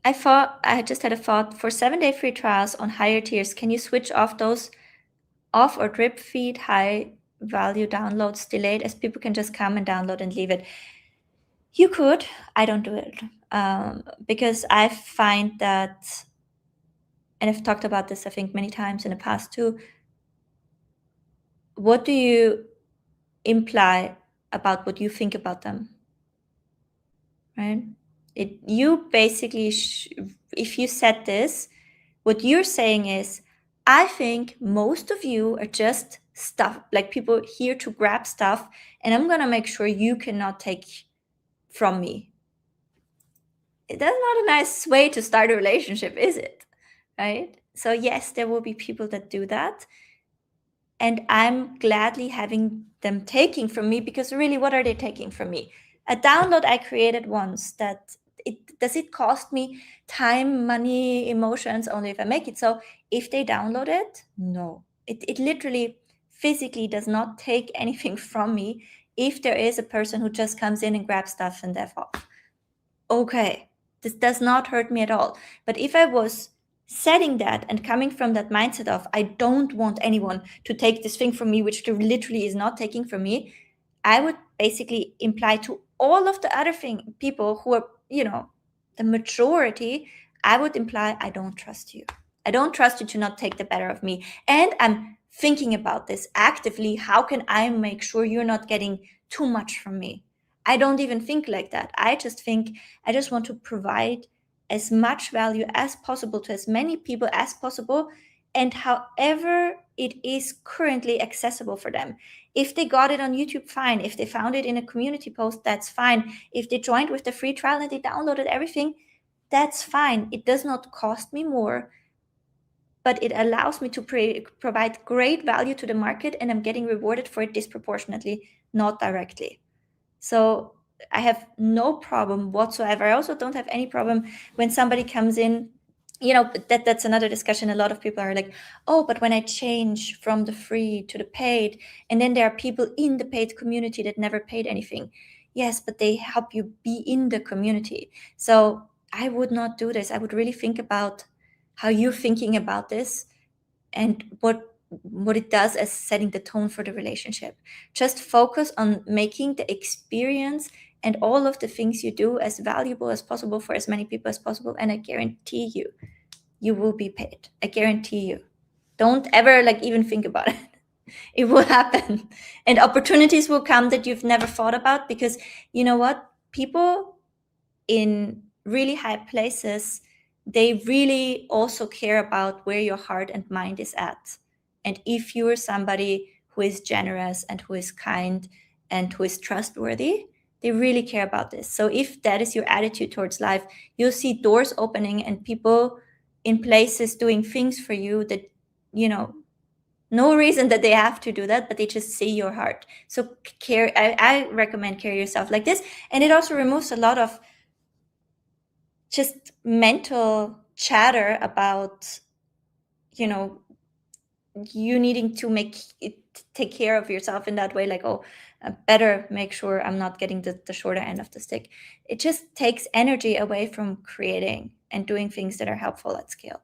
I just had a thought. For 7-day free trials on higher tiers, can you switch off those off or drip feed high value downloads delayed, as people can just come and download and leave it? You could. I don't do it because I find that, and I've talked about this, I think, many times in the past too. What do you imply about what you think about them? Right? You basically, if you said this, what you're saying is, I think most of you are just stuff, like people here to grab stuff, and I'm gonna make sure you cannot take from me. That's not a nice way to start a relationship, is it? Right? So yes, there will be people that do that. and I'm gladly having them taking from me, because really, what are they taking from me? A download I created once, that does it cost me time, money, emotions only if I make it? So if they download it, no, it literally physically does not take anything from me if there is a person who just comes in and grabs stuff and they're off. Okay, this does not hurt me at all. But if I was setting that and coming from that mindset of, I don't want anyone to take this thing from me, which literally is not taking from me, I would basically imply to all of the other people who are, the majority, I would imply, I don't trust you. I don't trust you to not take the better of me. And I'm thinking about this actively. How can I make sure you're not getting too much from me? I don't even think like that. I just think I just want to provide as much value as possible to as many people as possible, and however it is currently accessible for them. If they got it on YouTube, fine. If they found it in a community post, that's fine. If they joined with the free trial and they downloaded everything, that's fine. It does not cost me more, but it allows me to provide great value to the market, and I'm getting rewarded for it disproportionately, not directly. So I have no problem whatsoever. I also don't have any problem when somebody comes in. That's another discussion. A lot of people are like, oh, but when I change from the free to the paid, and then there are people in the paid community that never paid anything. Yes, but they help you be in the community. So I would not do this. I would really think about how you're thinking about this, and what it does as setting the tone for the relationship. Just focus on making the experience and all of the things you do as valuable as possible for as many people as possible, and I guarantee you, you will be paid. I guarantee you. Don't ever even think about it. It will happen, and opportunities will come that you've never thought about, because you know what, people in really high places, they really also care about where your heart and mind is at. And if you're somebody who is generous and who is kind and who is trustworthy, they really care about this. So if that is your attitude towards life, you'll see doors opening and people in places doing things for you that, no reason that they have to do that, but they just see your heart. So I recommend carry yourself like this. And it also removes a lot of just mental chatter about, you needing to take care of yourself in that way, like, oh, I better make sure I'm not getting the shorter end of the stick. It just takes energy away from creating and doing things that are helpful at scale.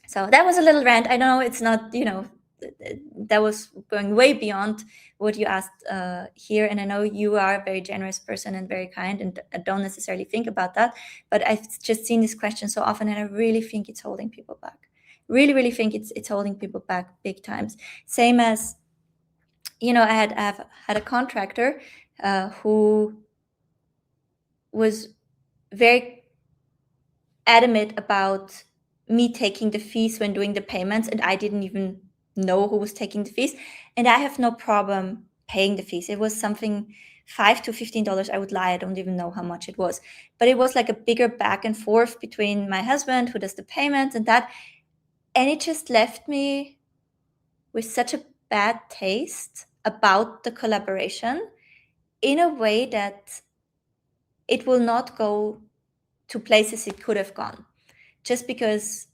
So that was a little rant. I know it's not, that was going way beyond what you asked here. And I know you are a very generous person and very kind, and I don't necessarily think about that. But I've just seen this question so often, and I really think it's holding people back. Really, really think it's holding people back big times. Same as, I've had a contractor who was very adamant about me taking the fees when doing the payments, and I didn't even know who was taking the fees. And I have no problem paying the fees. It was something $5 to $15. I would lie, I don't even know how much it was. But it was like a bigger back and forth between my husband, who does the payments, and that. And it just left me with such a bad taste about the collaboration, in a way that it will not go to places it could have gone, just because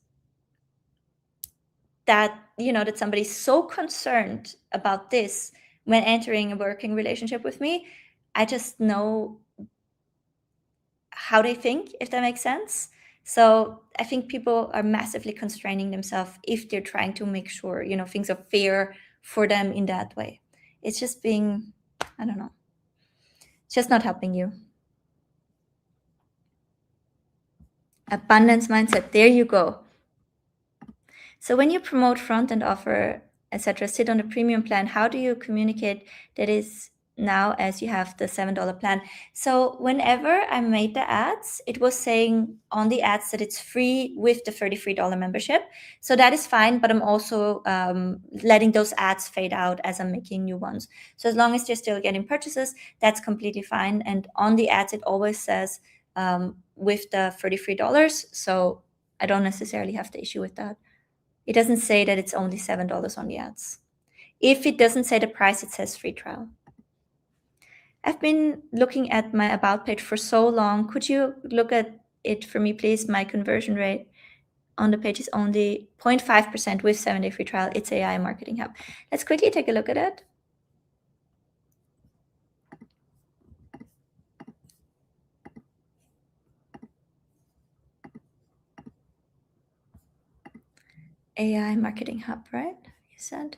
that somebody's so concerned about this when entering a working relationship with me. I just know how they think, if that makes sense. So I think people are massively constraining themselves if they're trying to make sure things are fair for them in that way. It's just being, I don't know, it's just not helping you. Abundance mindset, there you go. So when you promote front-end offer, etc., sit on the premium plan, how do you communicate that is now, as you have the $7 plan? So whenever I made the ads, it was saying on the ads that it's free with the $33 membership. So that is fine, but I'm also letting those ads fade out as I'm making new ones. So as long as they're still getting purchases, that's completely fine. And on the ads, it always says with the $33. So I don't necessarily have the issue with that. It doesn't say that it's only $7 on the ads. If it doesn't say the price, it says free trial. I've been looking at my about page for so long. Could you look at it for me, please? My conversion rate on the page is only 0.5% with 7-day free trial. It's AI Marketing Hub. Let's quickly take a look at it. AI Marketing Hub, right? You said.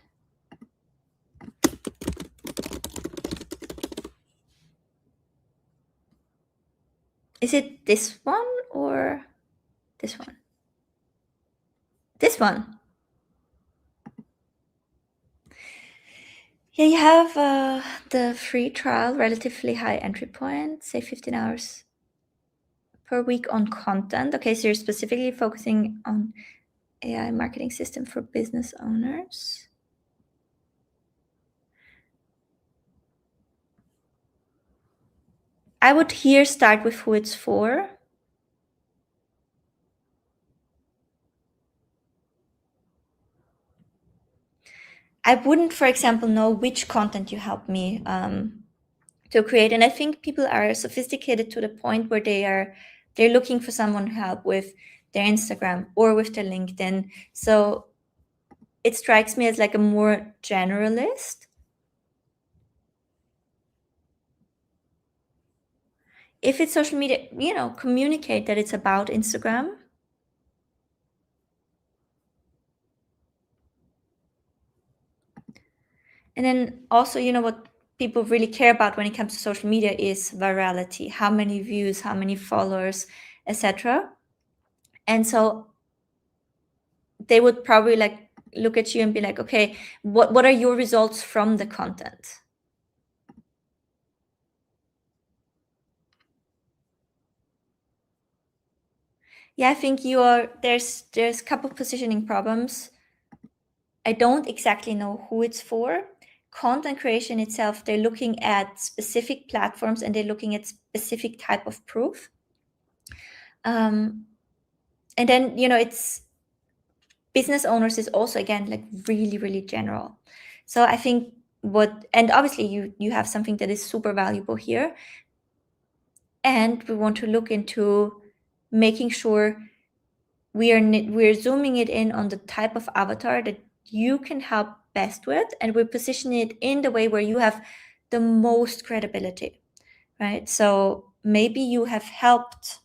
Is it this one or this one? This one. Yeah, you have the free trial, relatively high entry point, say 15 hours per week on content. Okay, so you're specifically focusing on AI marketing system for business owners. I would here start with who it's for. I wouldn't, for example, know which content you help me to create. And I think people are sophisticated to the point where they're looking for someone to help with their Instagram or with their LinkedIn. So it strikes me as like a more generalist. If it's social media, communicate that it's about Instagram. And then also, what people really care about when it comes to social media is virality, how many views, how many followers, etc. And so they would probably like look at you and be like, okay, what are your results from the content? Yeah, I think there's a couple of positioning problems. I don't exactly know who it's for. Content creation itself, they're looking at specific platforms and they're looking at specific type of proof. And then, it's business owners is also, again, like really, really general. So I think and obviously you have something that is super valuable here. And we want to look into making sure we're zooming it in on the type of avatar that you can help best with, and we're positioning it in the way where you have the most credibility, right? So maybe you have helped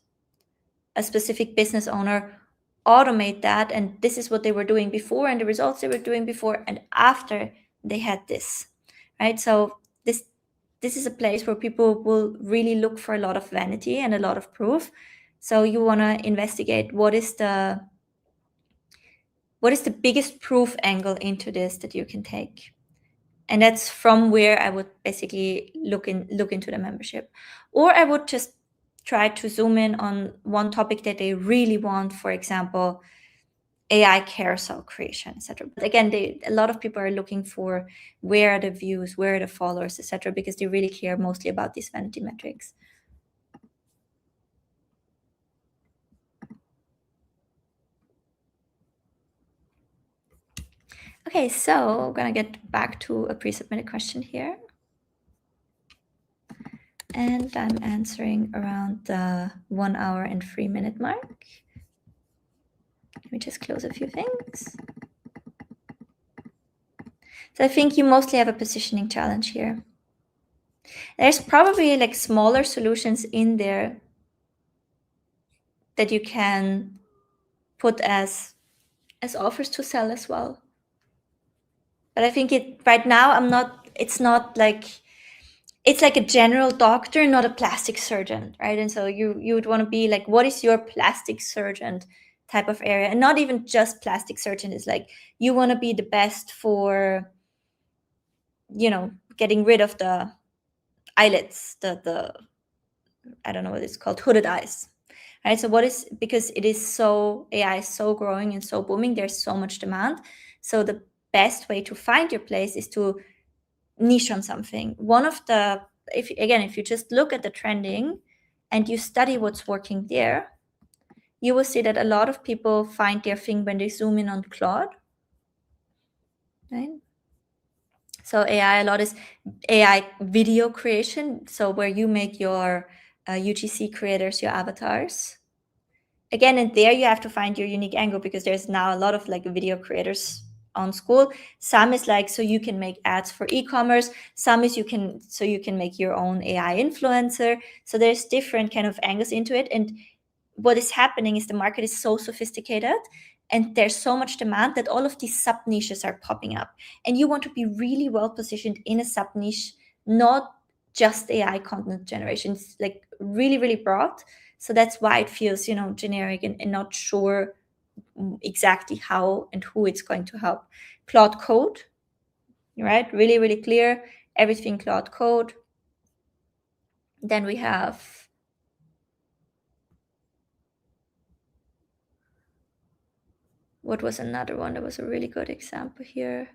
a specific business owner automate that, and this is what they were doing before and the results they were doing before and after they had this, right? So this is a place where people will really look for a lot of vanity and a lot of proof. So you want to investigate what is the biggest proof angle into this that you can take. And that's from where I would basically look into the membership. Or I would just try to zoom in on one topic that they really want, for example, AI carousel creation, etc. But again, a lot of people are looking for where are the views, where are the followers, etc., because they really care mostly about these vanity metrics. Okay, so I'm gonna get back to a pre-submitted question here. And I'm answering around the 1 hour and 3 minute mark. Let me just close a few things. So I think you mostly have a positioning challenge here. There's probably like smaller solutions in there that you can put as offers to sell as well. But I think right now it's like a general doctor, not a plastic surgeon, right? And so you would want to be like, what is your plastic surgeon type of area? And not even just plastic surgeon, is like you want to be the best for, getting rid of the eyelids, the I don't know what it's called, hooded eyes. Right. So because it is AI is so growing and so booming, there's so much demand. So the best way to find your place is to niche on something. If you just look at the trending and you study what's working there, you will see that a lot of people find their thing when they zoom in on Claude, right? So AI a lot is AI video creation. So where you make your UGC creators, your avatars. Again, and there you have to find your unique angle, because there's now a lot of like video creators on school. Some is like, so you can make ads for e-commerce. Some is you can make your own AI influencer. So there's different kind of angles into it. And what is happening is the market is so sophisticated and there's so much demand that all of these sub niches are popping up. And you want to be really well positioned in a sub niche, not just AI content generation. It's like really, really broad. So that's why it feels, generic and not sure exactly how and who it's going to help. Claude Code, right? Really, really clear. Everything Claude Code. Then we have what was another one that was a really good example here?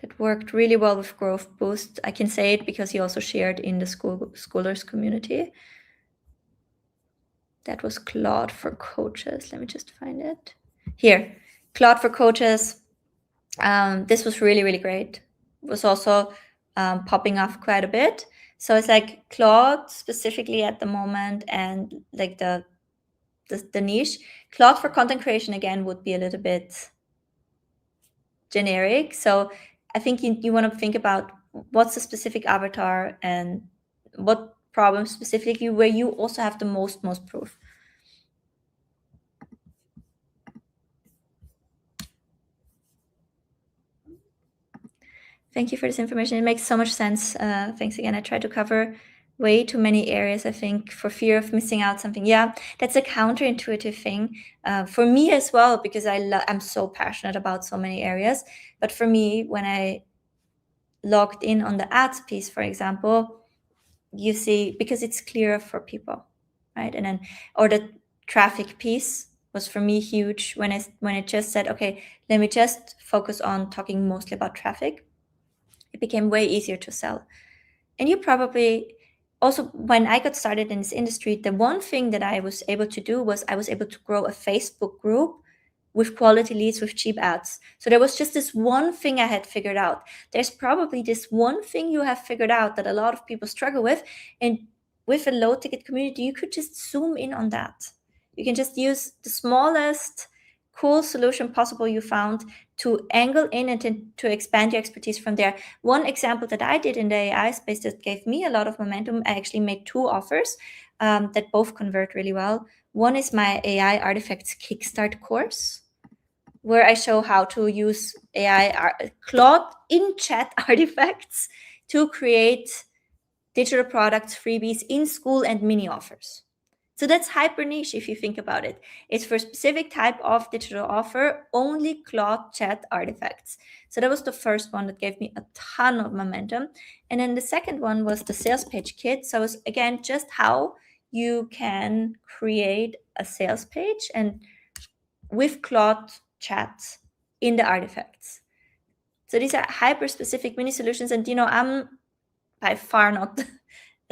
That worked really well with Growth Boost. I can say it because he also shared in the schoolers community. That was Claude for Coaches. Let me just find it. Here, Claude for Coaches. This was really, really great. It was also popping off quite a bit. So it's like Claude specifically at the moment, and like the niche. Claude for content creation again would be a little bit generic. So I think you want to think about what's the specific avatar and what problem specifically where you also have the most proof. Thank you for this information. It makes so much sense. Thanks again. I tried to cover way too many areas, I think, for fear of missing out something. Yeah, that's a counterintuitive thing for me as well, because I'm so passionate about so many areas. But for me, when I logged in on the ads piece, for example, you see, because it's clearer for people, right? And then, or the traffic piece was for me huge when it just said, okay, let me just focus on talking mostly about traffic. It became way easier to sell. And you probably also, when I got started in this industry, the one thing that I was able to do was I was able to grow a Facebook group with quality leads with cheap ads. So there was just this one thing I had figured out. There's probably this one thing you have figured out that a lot of people struggle with. And with a low ticket community, you could just zoom in on that. You can just use the smallest cool solution possible you found to angle in and to expand your expertise from there. One example that I did in the AI space that gave me a lot of momentum, I actually made 2 offers that both convert really well. One is my AI Artifacts Kickstart course, where I show how to use AI Claude in chat artifacts to create digital products, freebies in school and mini offers. So that's hyper niche if you think about it. It's for a specific type of digital offer, only Claude chat artifacts. So that was the first one that gave me a ton of momentum. And then the second one was the sales page kit. So it's again just how you can create a sales page and with Claude chat in the artifacts. So these are hyper specific mini solutions. And I'm by far not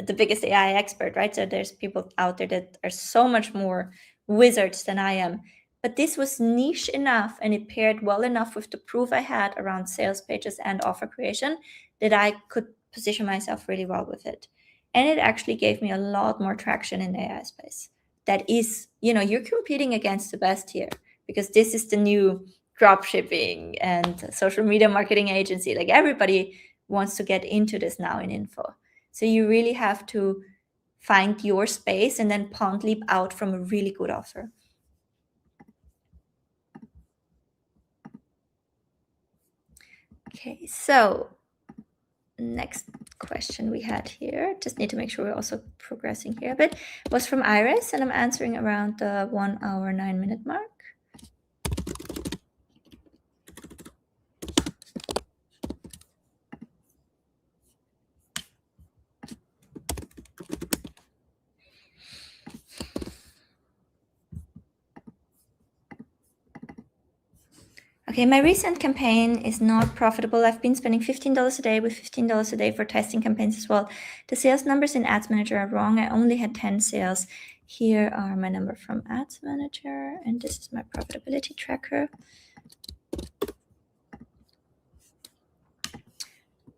the biggest AI expert, right? So there's people out there that are so much more wizards than I am. But this was niche enough and it paired well enough with the proof I had around sales pages and offer creation that I could position myself really well with it. And it actually gave me a lot more traction in the AI space. That is, you're competing against the best here, because this is the new drop shipping and social media marketing agency. Like everybody wants to get into this now in info. So you really have to find your space and then pond leap out from a really good offer. Okay, so next question we had here, just need to make sure we're also progressing here a bit, was from Iris, and I'm answering around the 1 hour 9 minute mark. Okay, my recent campaign is not profitable. I've been spending $15 a day with $15 a day for testing campaigns as well. The sales numbers in Ads Manager are wrong. I only had 10 sales. Here are my number from Ads Manager, and this is my profitability tracker.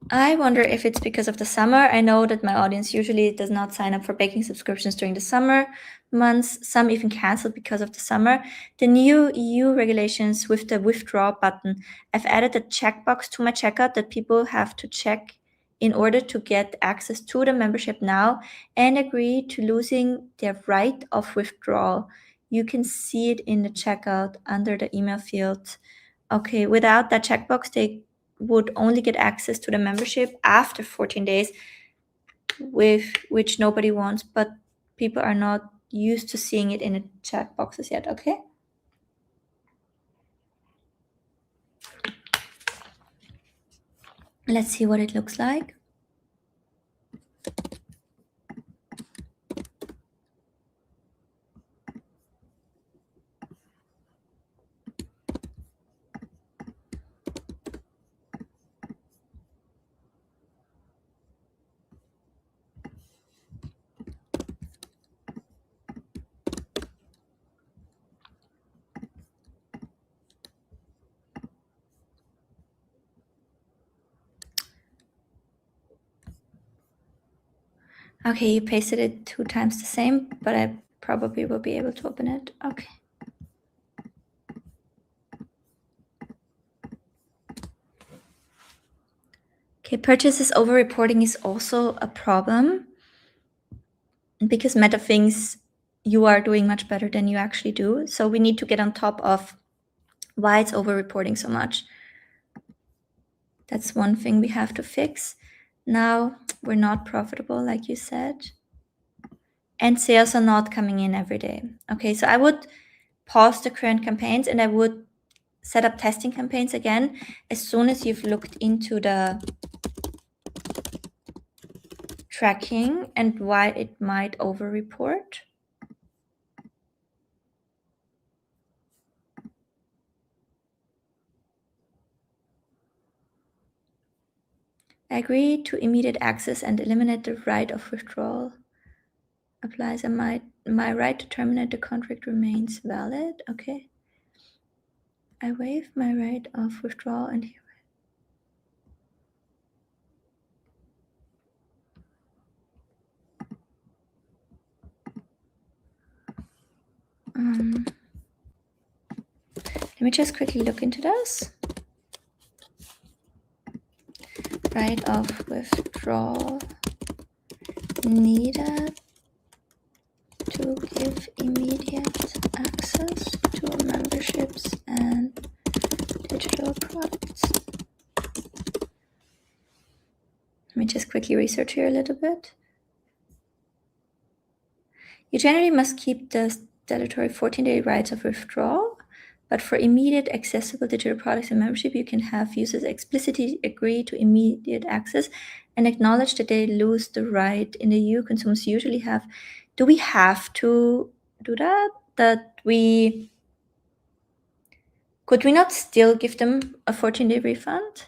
I wonder if it's because of the summer. I know that my audience usually does not sign up for baking subscriptions during the summer months. Some even cancel because of the summer. The new EU regulations with the withdraw button, I've added a checkbox to my checkout that people have to check in order to get access to the membership now and agree to losing their right of withdrawal. You can see it in the checkout under the email field. Okay, without that checkbox, they would only get access to the membership after 14 days, with which nobody wants, but people are not used to seeing it in the chat boxes yet. Okay. Let's see what it looks like. Okay, you pasted it 2 times the same, but I probably will be able to open it. Okay. Okay, purchases over-reporting is also a problem because Meta thinks you are doing much better than you actually do. So we need to get on top of why it's over-reporting so much. That's one thing we have to fix. Now we're not profitable, like you said, and sales are not coming in every day. Okay, so I would pause the current campaigns and I would set up testing campaigns again as soon as you've looked into the tracking and why it might over-report. I agree to immediate access and eliminate the right of withdrawal. Applies, and my right to terminate the contract remains valid. Okay. I waive my right of withdrawal and let me just quickly look into this. Right of withdrawal needed to give immediate access to memberships and digital products. Let me just quickly research here a little bit. You generally must keep the statutory 14-day rights of withdrawal, but for immediate accessible digital products and membership, you can have users explicitly agree to immediate access and acknowledge that they lose the right. In the EU, consumers usually have. Do we have to do that? Could we not still give them a 14-day refund?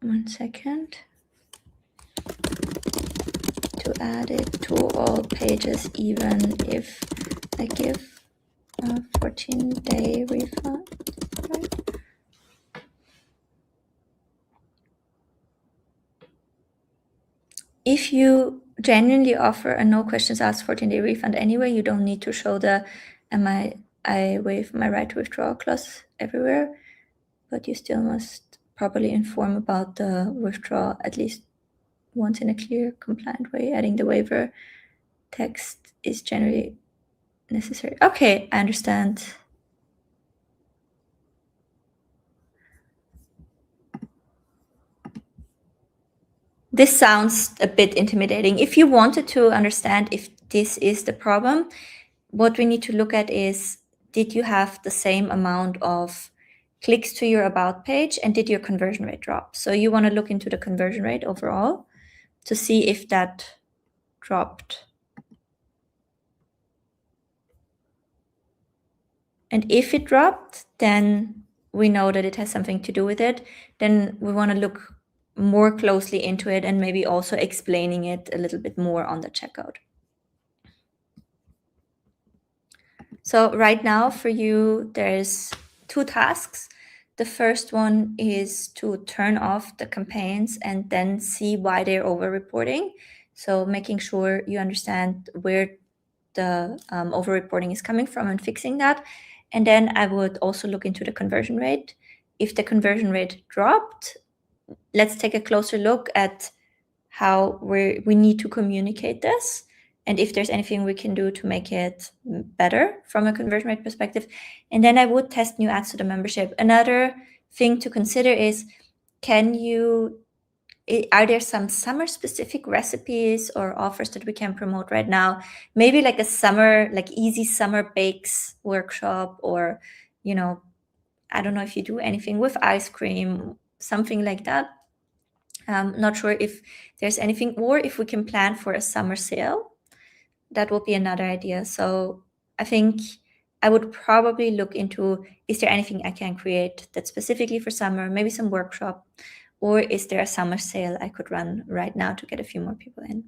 One second. To add it to all pages, even if I give a 14-day refund, right? If you genuinely offer a no questions asked 14-day refund anyway, you don't need to show the I waive my right to withdraw clause everywhere, but you still must properly inform about the withdrawal at least once in a clear, compliant way. Adding the waiver text is generally necessary. Okay, I understand. This sounds a bit intimidating. If you wanted to understand if this is the problem, what we need to look at is, did you have the same amount of clicks to your about page and did your conversion rate drop? So you want to look into the conversion rate overall to see if that dropped. And if it dropped, then we know that it has something to do with it, then we want to look more closely into it and maybe also explaining it a little bit more on the checkout. So right now for you, there's 2 tasks. The first one is to turn off the campaigns and then see why they're over-reporting. So making sure you understand where the over-reporting is coming from and fixing that. And then I would also look into the conversion rate. If the conversion rate dropped, let's take a closer look at how we need to communicate this and if there's anything we can do to make it better from a conversion rate perspective. And then I would test new ads to the membership. Another thing to consider is, are there some summer specific recipes or offers that we can promote right now? Maybe like a summer, like easy summer bakes workshop, or, I don't know if you do anything with ice cream, something like that. Not sure if there's anything, or if we can plan for a summer sale. That would be another idea. So I think I would probably look into, is there anything I can create that's specifically for summer, maybe some workshop, or is there a summer sale I could run right now to get a few more people in?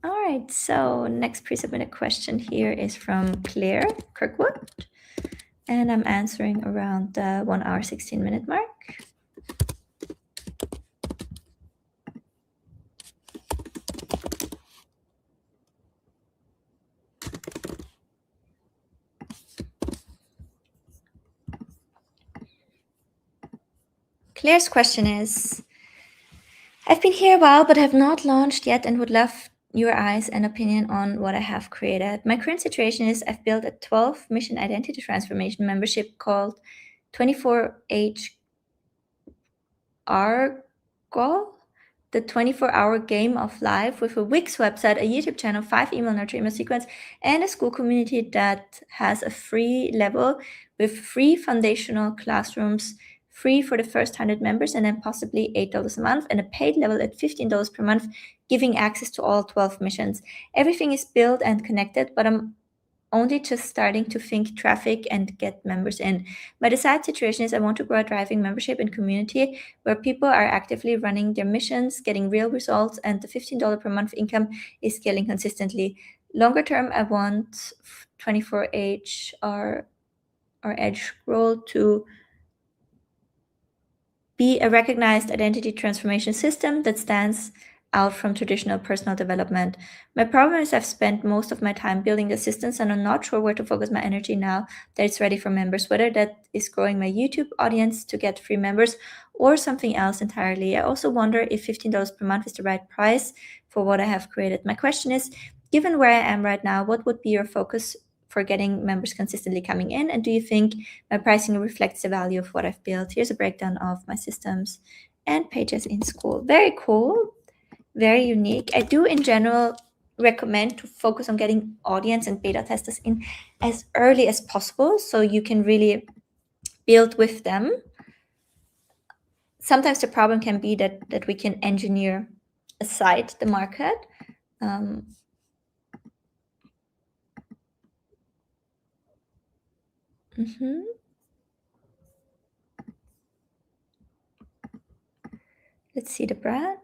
All right, so next pre-submitted question here is from Claire Kirkwood, and I'm answering around the 1 hour, 16-minute mark. Claire's question is, I've been here a while but have not launched yet and would love your eyes and opinion on what I have created. My current situation is I've built a 12 mission identity transformation membership called 24H Argol, the 24-hour game of life, with a Wix website, a YouTube channel, 5 email nurture email sequence, and a school community that has a free level with free foundational classrooms, free for the first 100 members, and then possibly $8 a month, and a paid level at $15 per month, giving access to all 12 missions. Everything is built and connected, but I'm only just starting to think traffic and get members in. My desired situation is I want to grow a thriving membership and community where people are actively running their missions, getting real results, and the $15 per month income is scaling consistently. Longer term, I want 24H or Edge Scroll to be a recognized identity transformation system that stands out from traditional personal development. My problem is I've spent most of my time building the systems and I'm not sure where to focus my energy now that it's ready for members, whether that is growing my YouTube audience to get free members or something else entirely. I also wonder if $15 per month is the right price for what I have created. My question is, given where I am right now, what would be your focus for getting members consistently coming in? And do you think my pricing reflects the value of what I've built? Here's a breakdown of my systems and pages in school. Very cool, very unique. I do in general recommend to focus on getting audience and beta testers in as early as possible so you can really build with them. Sometimes the problem can be that we can engineer aside the market. Let's see the brand.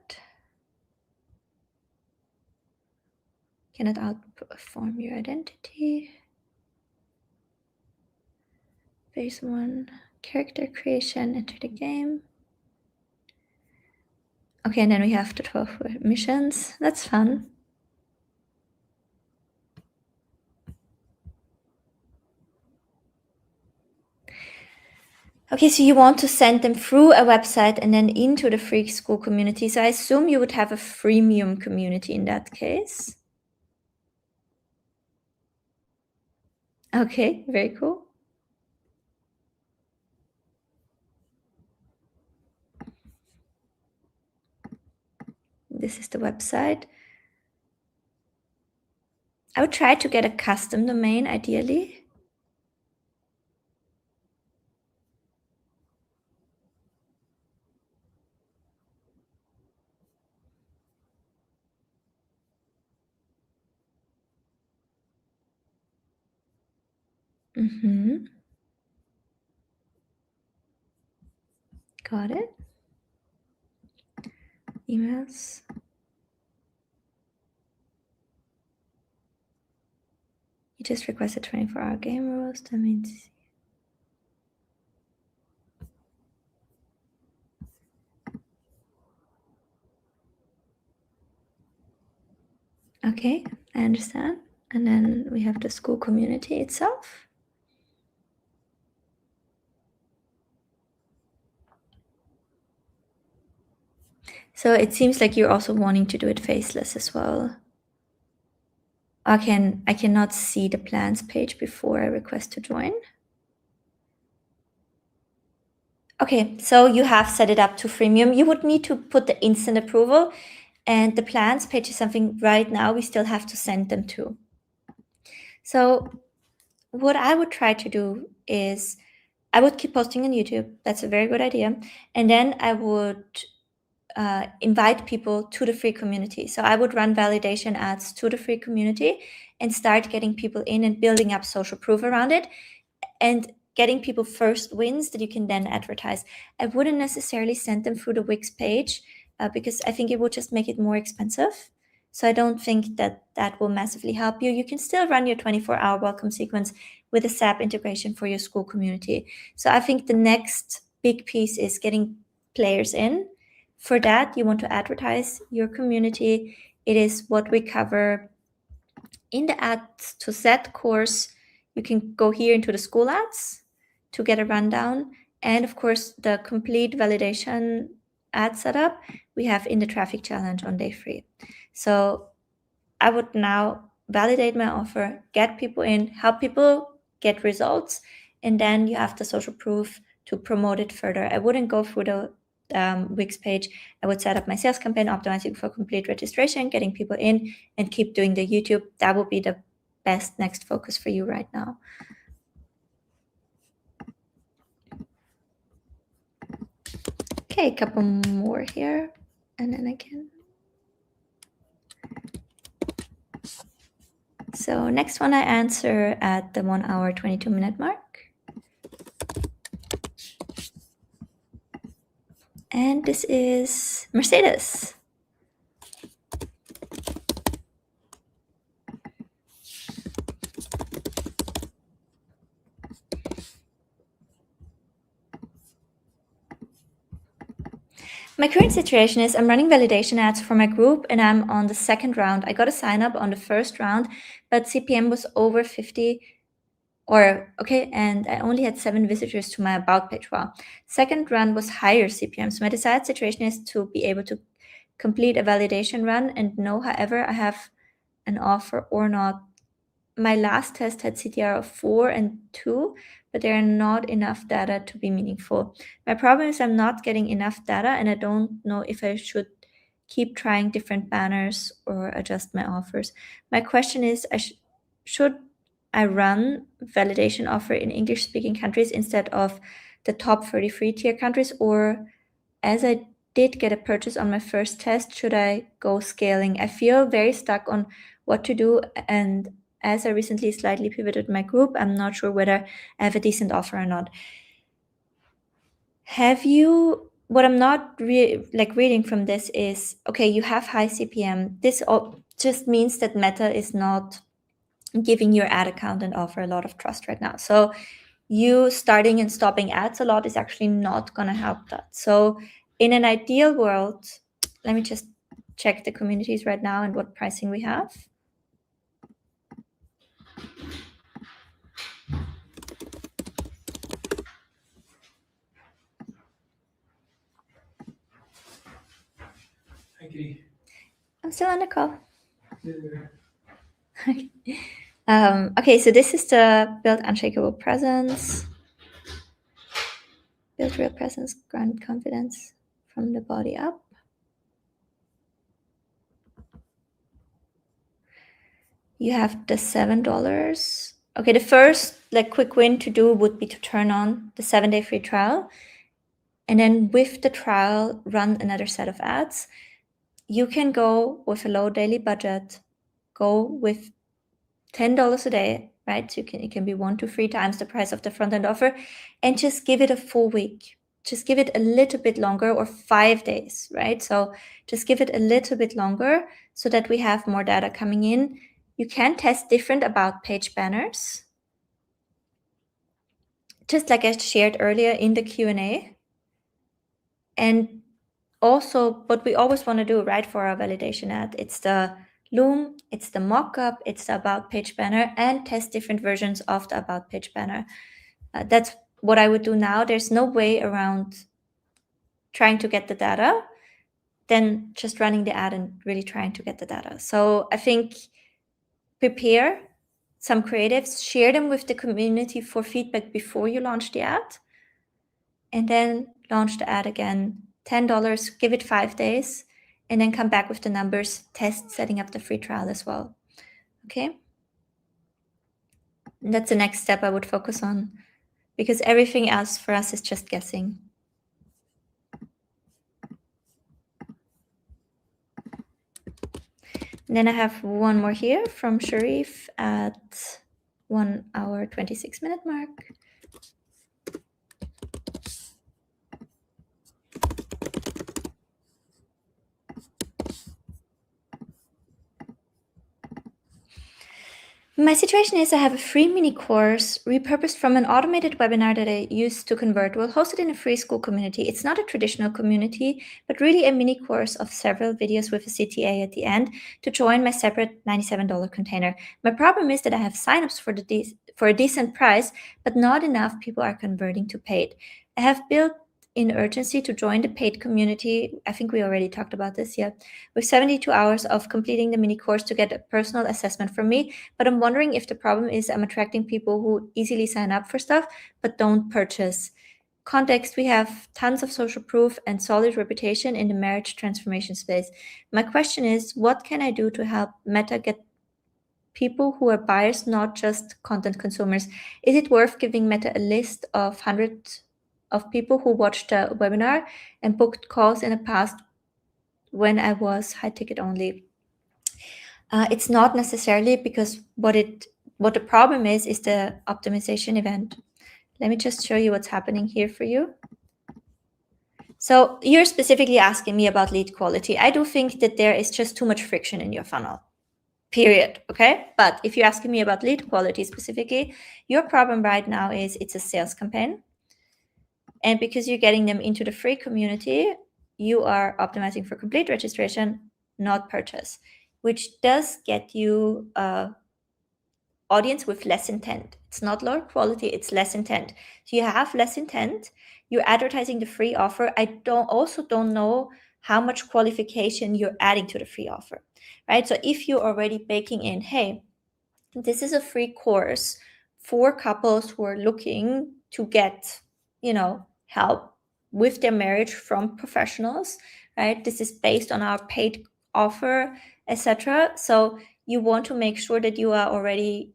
Cannot outperform your identity. Phase 1, character creation, enter the game. Okay, and then we have the 12 missions. That's fun. Okay, so you want to send them through a website and then into the free school community. So I assume you would have a freemium community in that case. Okay, very cool. This is the website. I would try to get a custom domain, ideally. Mm-hmm. Got it. Emails. You just requested 24-hour game roast. That means... Okay, I understand. And then we have the school community itself. So it seems like you're also wanting to do it faceless as well. I cannot see the plans page before I request to join. Okay, so you have set it up to freemium. You would need to put the instant approval, and the plans page is something right now we still have to send them to. So what I would try to do is I would keep posting on YouTube. That's a very good idea. And then I would invite people to the free community. So I would run validation ads to the free community and start getting people in and building up social proof around it and getting people first wins that you can then advertise. I wouldn't necessarily send them through the Wix page because I think it would just make it more expensive. So I don't think that that will massively help you. You can still run your 24-hour welcome sequence with a SAP integration for your school community. So I think the next big piece is getting players in. For that, you want to advertise your community. It is what we cover in the ads to set course. You can go here into the school ads to get a rundown. And of course, the complete validation ad setup we have in the traffic challenge on day 3. So I would now validate my offer, get people in, help people get results, and then you have the social proof to promote it further. I wouldn't go through the Wix page. I would set up my sales campaign, optimizing for complete registration, getting people in, and keep doing the YouTube. That would be the best next focus for you right now. Okay, a couple more here, and then I can. So next one I answer at the 1 hour, 22 minute mark. And this is Mercedes. My current situation is I'm running validation ads for my group and I'm on the second round. I got a sign up on the first round, but CPM was over 50 and I only had 7 visitors to my about page. Wow. Second run was higher CPM. So my desired situation is to be able to complete a validation run and know, however, I have an offer or not. My last test had CTR of 4 and 2, but there are not enough data to be meaningful. My problem is I'm not getting enough data and I don't know if I should keep trying different banners or adjust my offers. My question is, should I run validation offer in English-speaking countries instead of the top 33 tier countries? Or as I did get a purchase on my first test, should I go scaling? I feel very stuck on what to do, and as I recently slightly pivoted my group, I'm not sure whether I have a decent offer or not. What I'm not reading from this is, okay, you have high CPM. This just means that Meta is not giving your ad account and offer a lot of trust right now. So you starting and stopping ads a lot is actually not going to help that. So in an ideal world, let me just check the communities right now and what pricing we have. Okay. I'm still on the call. Yeah. Okay, so this is the build unshakable presence. Build real presence, grant confidence from the body up. You have the $7. Okay, the first quick win to do would be to turn on the 7-day free trial. And then with the trial, run another set of ads. You can go with a low daily budget, go with $10 a day, right? So it can be 1 to 3 times the price of the front-end offer, and just give it a full week. Just give it a little bit longer, or 5 days, right? So just give it a little bit longer so that we have more data coming in. You can test different about page banners, just like I shared earlier in the Q&A. And also, what we always want to do, right, for our validation ad, it's the Loom, it's the mockup, it's the about page banner, and test different versions of the about page banner. That's what I would do now. There's no way around trying to get the data than just running the ad and really trying to get the data. So I think prepare some creatives, share them with the community for feedback before you launch the ad, and then launch the ad again. $10, give it 5 days, and then come back with the numbers, test setting up the free trial as well. Okay? And that's the next step I would focus on, because everything else for us is just guessing. And then I have one more here from Sharif at 1 hour 26 minute mark. My situation is I have a free mini course repurposed from an automated webinar that I used to convert. We'll host it in a free school community. It's not a traditional community, but really a mini course of several videos with a CTA at the end to join my separate $97 container. My problem is that I have signups for a decent price, but not enough people are converting to paid. I have built in urgency to join the paid community. I think we already talked about this, yeah, with 72 hours of completing the mini course to get a personal assessment from me. But I'm wondering if the problem is I'm attracting people who easily sign up for stuff but don't purchase. Context, we have tons of social proof and solid reputation in the marriage transformation space. My question is, what can I do to help Meta get people who are buyers, not just content consumers? Is it worth giving Meta a list of 100 of people who watched the webinar and booked calls in the past when I was high ticket only? It's not necessarily, because what the problem is the optimization event. Let me just show you what's happening here for you. So you're specifically asking me about lead quality. I do think that there is just too much friction in your funnel, period, okay? But if you're asking me about lead quality specifically, your problem right now is it's a sales campaign. And because you're getting them into the free community, you are optimizing for complete registration, not purchase, which does get you audience with less intent. It's not lower quality, it's less intent. So you have less intent, you're advertising the free offer. I don't know how much qualification you're adding to the free offer, right? So if you're already baking in, hey, this is a free course for couples who are looking to get, help with their marriage from professionals, right? This is based on our paid offer, etc. So you want to make sure that you are already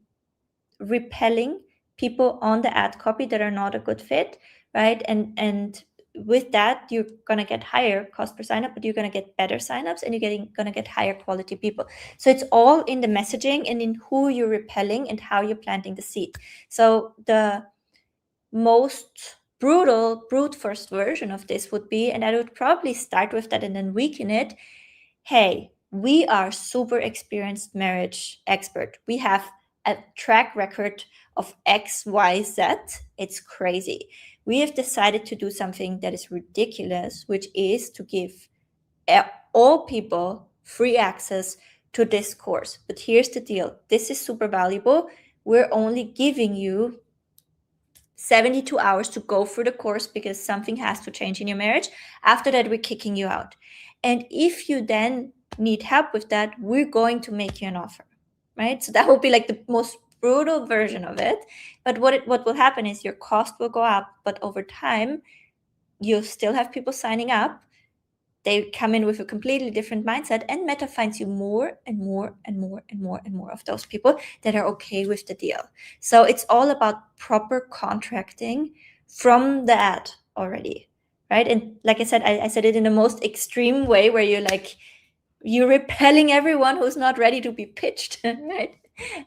repelling people on the ad copy that are not a good fit, right? And with that, you're gonna get higher cost per sign up, but you're gonna get better signups, and you're gonna get higher quality people. So it's all in the messaging and in who you're repelling and how you're planting the seed. So the most brute first version of this would be, and I would probably start with that and then weaken it. Hey, we are super experienced marriage expert. We have a track record of X, Y, Z. It's crazy. We have decided to do something that is ridiculous, which is to give all people free access to this course. But here's the deal. This is super valuable. We're only giving you 72 hours to go through the course because something has to change in your marriage. After that, we're kicking you out. And if you then need help with that, we're going to make you an offer, right? So that will be like the most brutal version of it. But what will happen is your cost will go up, but over time, you'll still have people signing up. They come in with a completely different mindset, and Meta finds you more and more and more and more and more of those people that are okay with the deal. So it's all about proper contracting from the ad already, right? And like I said, I said it in the most extreme way, where you're repelling everyone who's not ready to be pitched, right?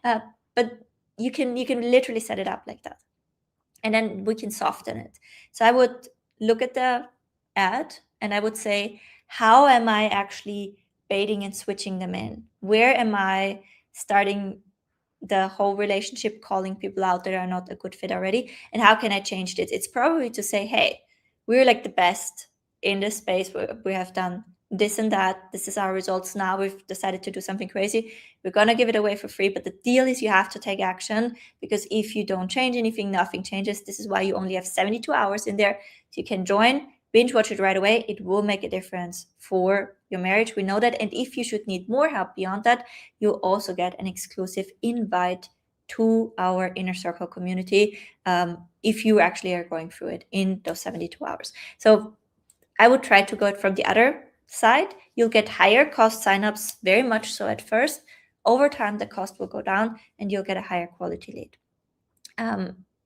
But you can literally set it up like that, and then we can soften it. So I would look at the ad and I would say, how am I actually baiting and switching them in? Where am I starting the whole relationship, calling people out that are not a good fit already? And how can I change this? It's probably to say, hey, we're like the best in this space. We have done this and that. This is our results now. We've decided to do something crazy. We're going to give it away for free. But the deal is you have to take action, because if you don't change anything, nothing changes. This is why you only have 72 hours in there. So you can join, binge watch it right away. It will make a difference for your marriage. We know that. And if you should need more help beyond that, you'll also get an exclusive invite to our inner circle community if you actually are going through it in those 72 hours. So I would try to go from the other side. You'll get higher cost signups, very much so at first. Over time, the cost will go down and you'll get a higher quality lead.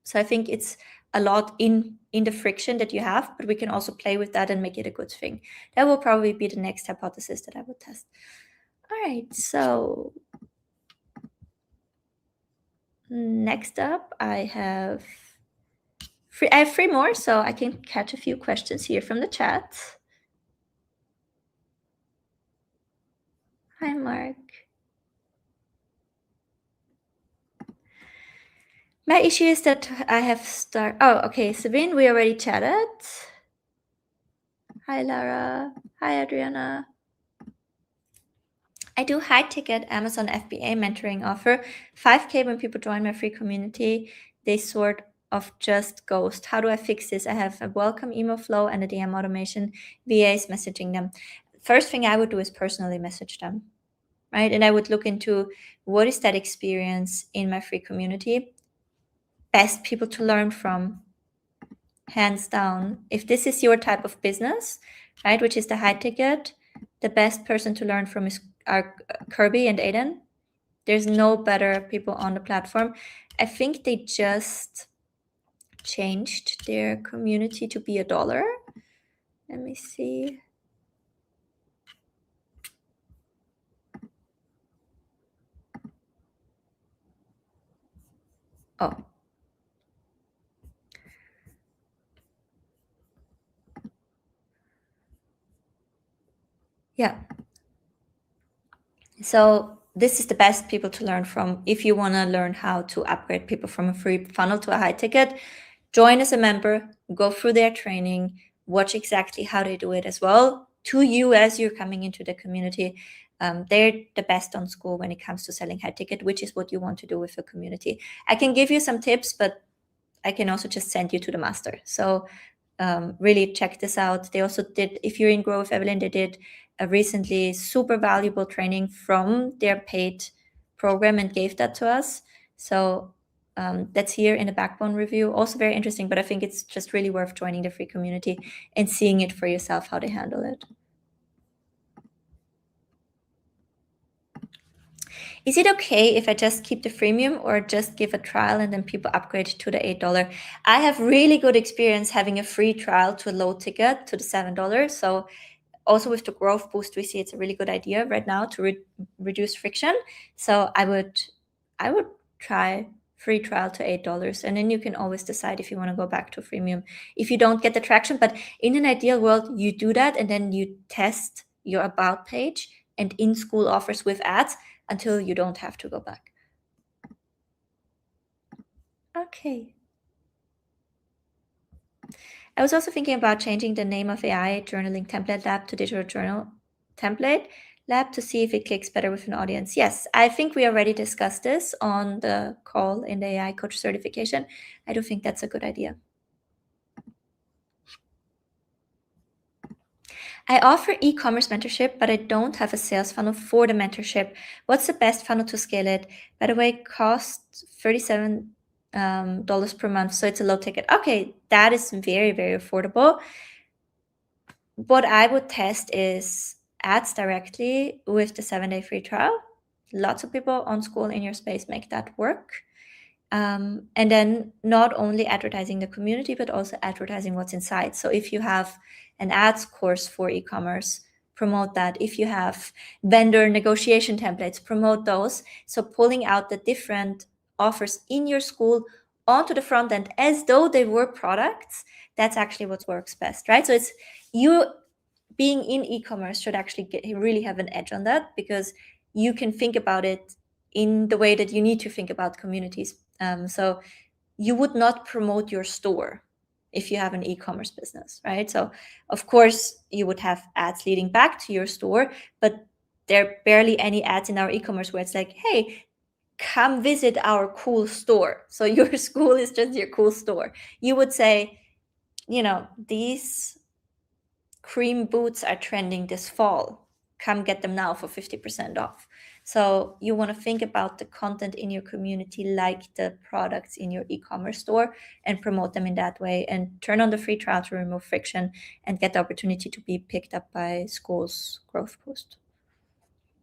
So I think it's a lot in the friction that you have, but we can also play with that and make it a good thing. That will probably be the next hypothesis that I would test. All right, so next up I have three more, so I can catch a few questions here from the chat. Hi, Mark. My issue is that I have oh, okay, Sabine, we already chatted. Hi, Lara. Hi, Adriana. I do high ticket Amazon FBA mentoring offer. 5K when people join my free community, they sort of just ghost. How do I fix this? I have a welcome email flow and a DM automation. VAs messaging them. First thing I would do is personally message them, right? And I would look into what is that experience in my free community. Best people to learn from, hands down. If this is your type of business, right, which is the high ticket, the best person to learn from is Kirby and Aiden. There's no better people on the platform. I think they just changed their community to be $1. Let me see. Oh. Yeah. So this is the best people to learn from if you want to learn how to upgrade people from a free funnel to a high ticket. Join as a member, go through their training, watch exactly how they do it as well to you as you're coming into the community. They're the best on school when it comes to selling high ticket, which is what you want to do with a community. I can give you some tips, but I can also just send you to the master. So really check this out. They also did, if you're in Grow with Evelyn, they did a recently super valuable training from their paid program and gave that to us. So that's here in the Backbone review. Also very interesting, but I think it's just really worth joining the free community and seeing it for yourself, how they handle it. Is it okay if I just keep the freemium or just give a trial and then people upgrade to the $8? I have really good experience having a free trial to a low ticket to the $7. So also with the growth boost, we see it's a really good idea right now to reduce friction. So I would try free trial to $8, and then you can always decide if you want to go back to freemium if you don't get the traction. But in an ideal world, you do that and then you test your about page and in-school offers with ads until you don't have to go back. Okay. I was also thinking about changing the name of AI Journaling Template Lab to Digital Journal Template Lab to see if it clicks better with an audience. Yes, I think we already discussed this on the call in the AI coach certification. I do think that's a good idea. I offer e-commerce mentorship, but I don't have a sales funnel for the mentorship. What's the best funnel to scale it? By the way, it costs $37 per month, so it's a low ticket. Okay, that is very, very affordable. What I would test is ads directly with the 7-day free trial. Lots of people on school in your space make that work. And then not only advertising the community, but also advertising what's inside. So if you have an ads course for e-commerce, promote that. If you have vendor negotiation templates, promote those. So pulling out the different offers in your school onto the front end as though they were products, that's actually what works best, right? So it's you being in e-commerce should actually really have an edge on that, because you can think about it in the way that you need to think about communities. So you would not promote your store if you have an e-commerce business, right? So of course you would have ads leading back to your store, but there are barely any ads in our e-commerce where it's like, hey, come visit our cool store. So your school is just your cool store. You would say, these cream boots are trending this fall. Come get them now for 50% off. So you want to think about the content in your community like the products in your e-commerce store and promote them in that way, and turn on the free trial to remove friction and get the opportunity to be picked up by schools' growth boost.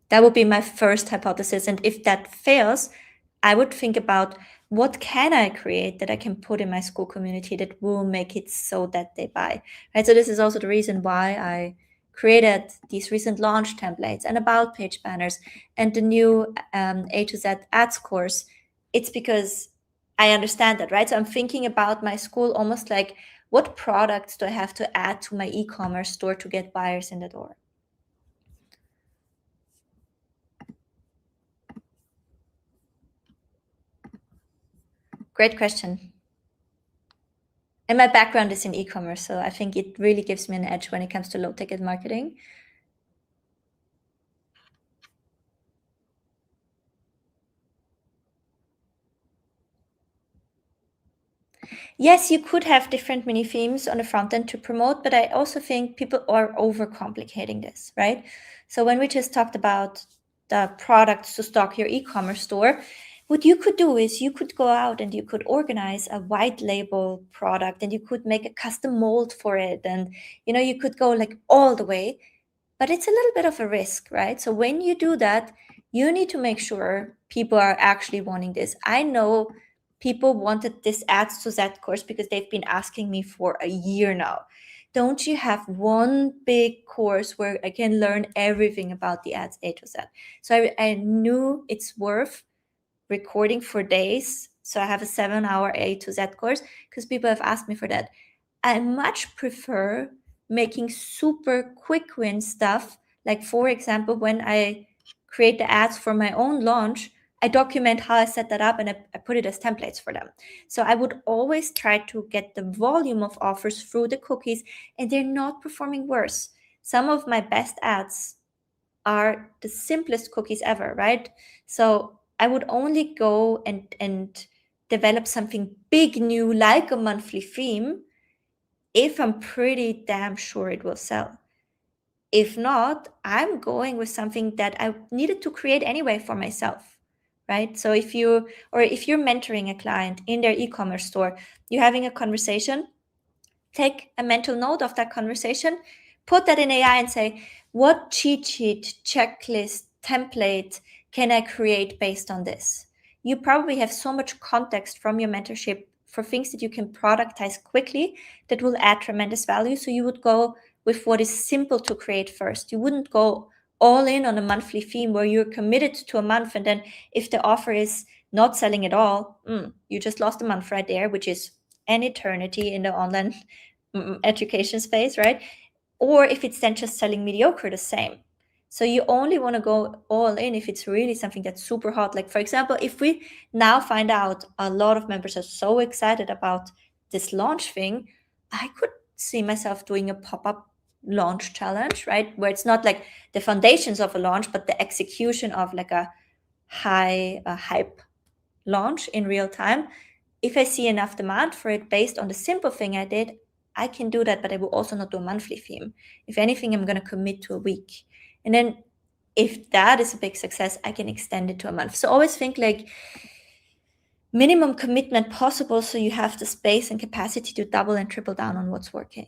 That would be my first hypothesis. And if that fails, I would think about what can I create that I can put in my school community that will make it so that they buy, right? So this is also the reason why I created these recent launch templates and about page banners and the new A to Z ads course. It's because I understand that, right? So I'm thinking about my school almost like, what products do I have to add to my e-commerce store to get buyers in the door? Great question. And my background is in e-commerce, so I think it really gives me an edge when it comes to low-ticket marketing. Yes, you could have different mini themes on the front end to promote, but I also think people are overcomplicating this, right? So when we just talked about the products to stock your e-commerce store, what you could do is you could go out and you could organize a white label product, and you could make a custom mold for it, and you could go like all the way. But it's a little bit of a risk, right? So when you do that, you need to make sure people are actually wanting this. I know people wanted this ads to Z course because they've been asking me for a year now. Don't you have one big course where I can learn everything about the ads A to Z? So I knew it's worth recording for days. So I have a 7-hour A to Z course because people have asked me for that. I much prefer making super quick win stuff. Like, for example, when I create the ads for my own launch, I document how I set that up and I put it as templates for them. So I would always try to get the volume of offers through the cookies, and they're not performing worse. Some of my best ads are the simplest cookies ever, right? So I would only go and develop something big new like a monthly theme if I'm pretty damn sure it will sell. If not, I'm going with something that I needed to create anyway for myself, right? So if you're mentoring a client in their e-commerce store, you're having a conversation, take a mental note of that conversation, put that in AI and say, what cheat sheet, checklist, template can I create based on this? You probably have so much context from your mentorship for things that you can productize quickly that will add tremendous value. So you would go with what is simple to create first. You wouldn't go all in on a monthly theme where you're committed to a month, and then if the offer is not selling at all, you just lost a month right there, which is an eternity in the online education space, right? Or if it's then just selling mediocre, the same. So you only want to go all in if it's really something that's super hot. Like, for example, if we now find out a lot of members are so excited about this launch thing, I could see myself doing a pop-up launch challenge, right? Where it's not like the foundations of a launch, but the execution of like a hype launch in real time. If I see enough demand for it based on the simple thing I did, I can do that, but I will also not do a monthly theme. If anything, I'm going to commit to a week. And then if that is a big success, I can extend it to a month. So always think like minimum commitment possible, so you have the space and capacity to double and triple down on what's working.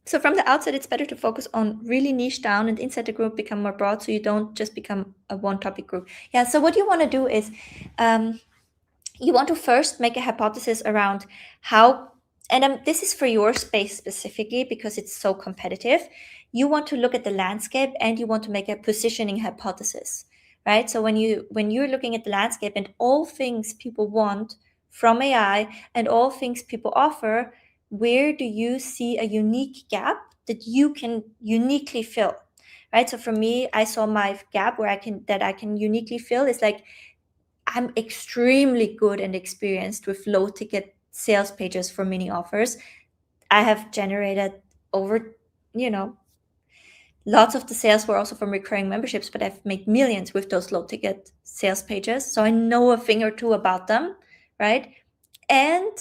So from the outset, it's better to focus on really niche down, and inside the group become more broad, so you don't just become a one topic group. Yeah, so what you want to do is you want to first make a hypothesis around how, and this is for your space specifically because it's so competitive. You want to look at the landscape and you want to make a positioning hypothesis, right? So when you're looking at the landscape and all things people want from AI and all things people offer, where do you see a unique gap that you can uniquely fill, right? So for me, I saw my gap where I can uniquely fill is like I'm extremely good and experienced with low ticket sales pages for mini offers. I have generated over, lots of the sales were also from recurring memberships, but I've made millions with those low ticket sales pages. So I know a thing or two about them, right? And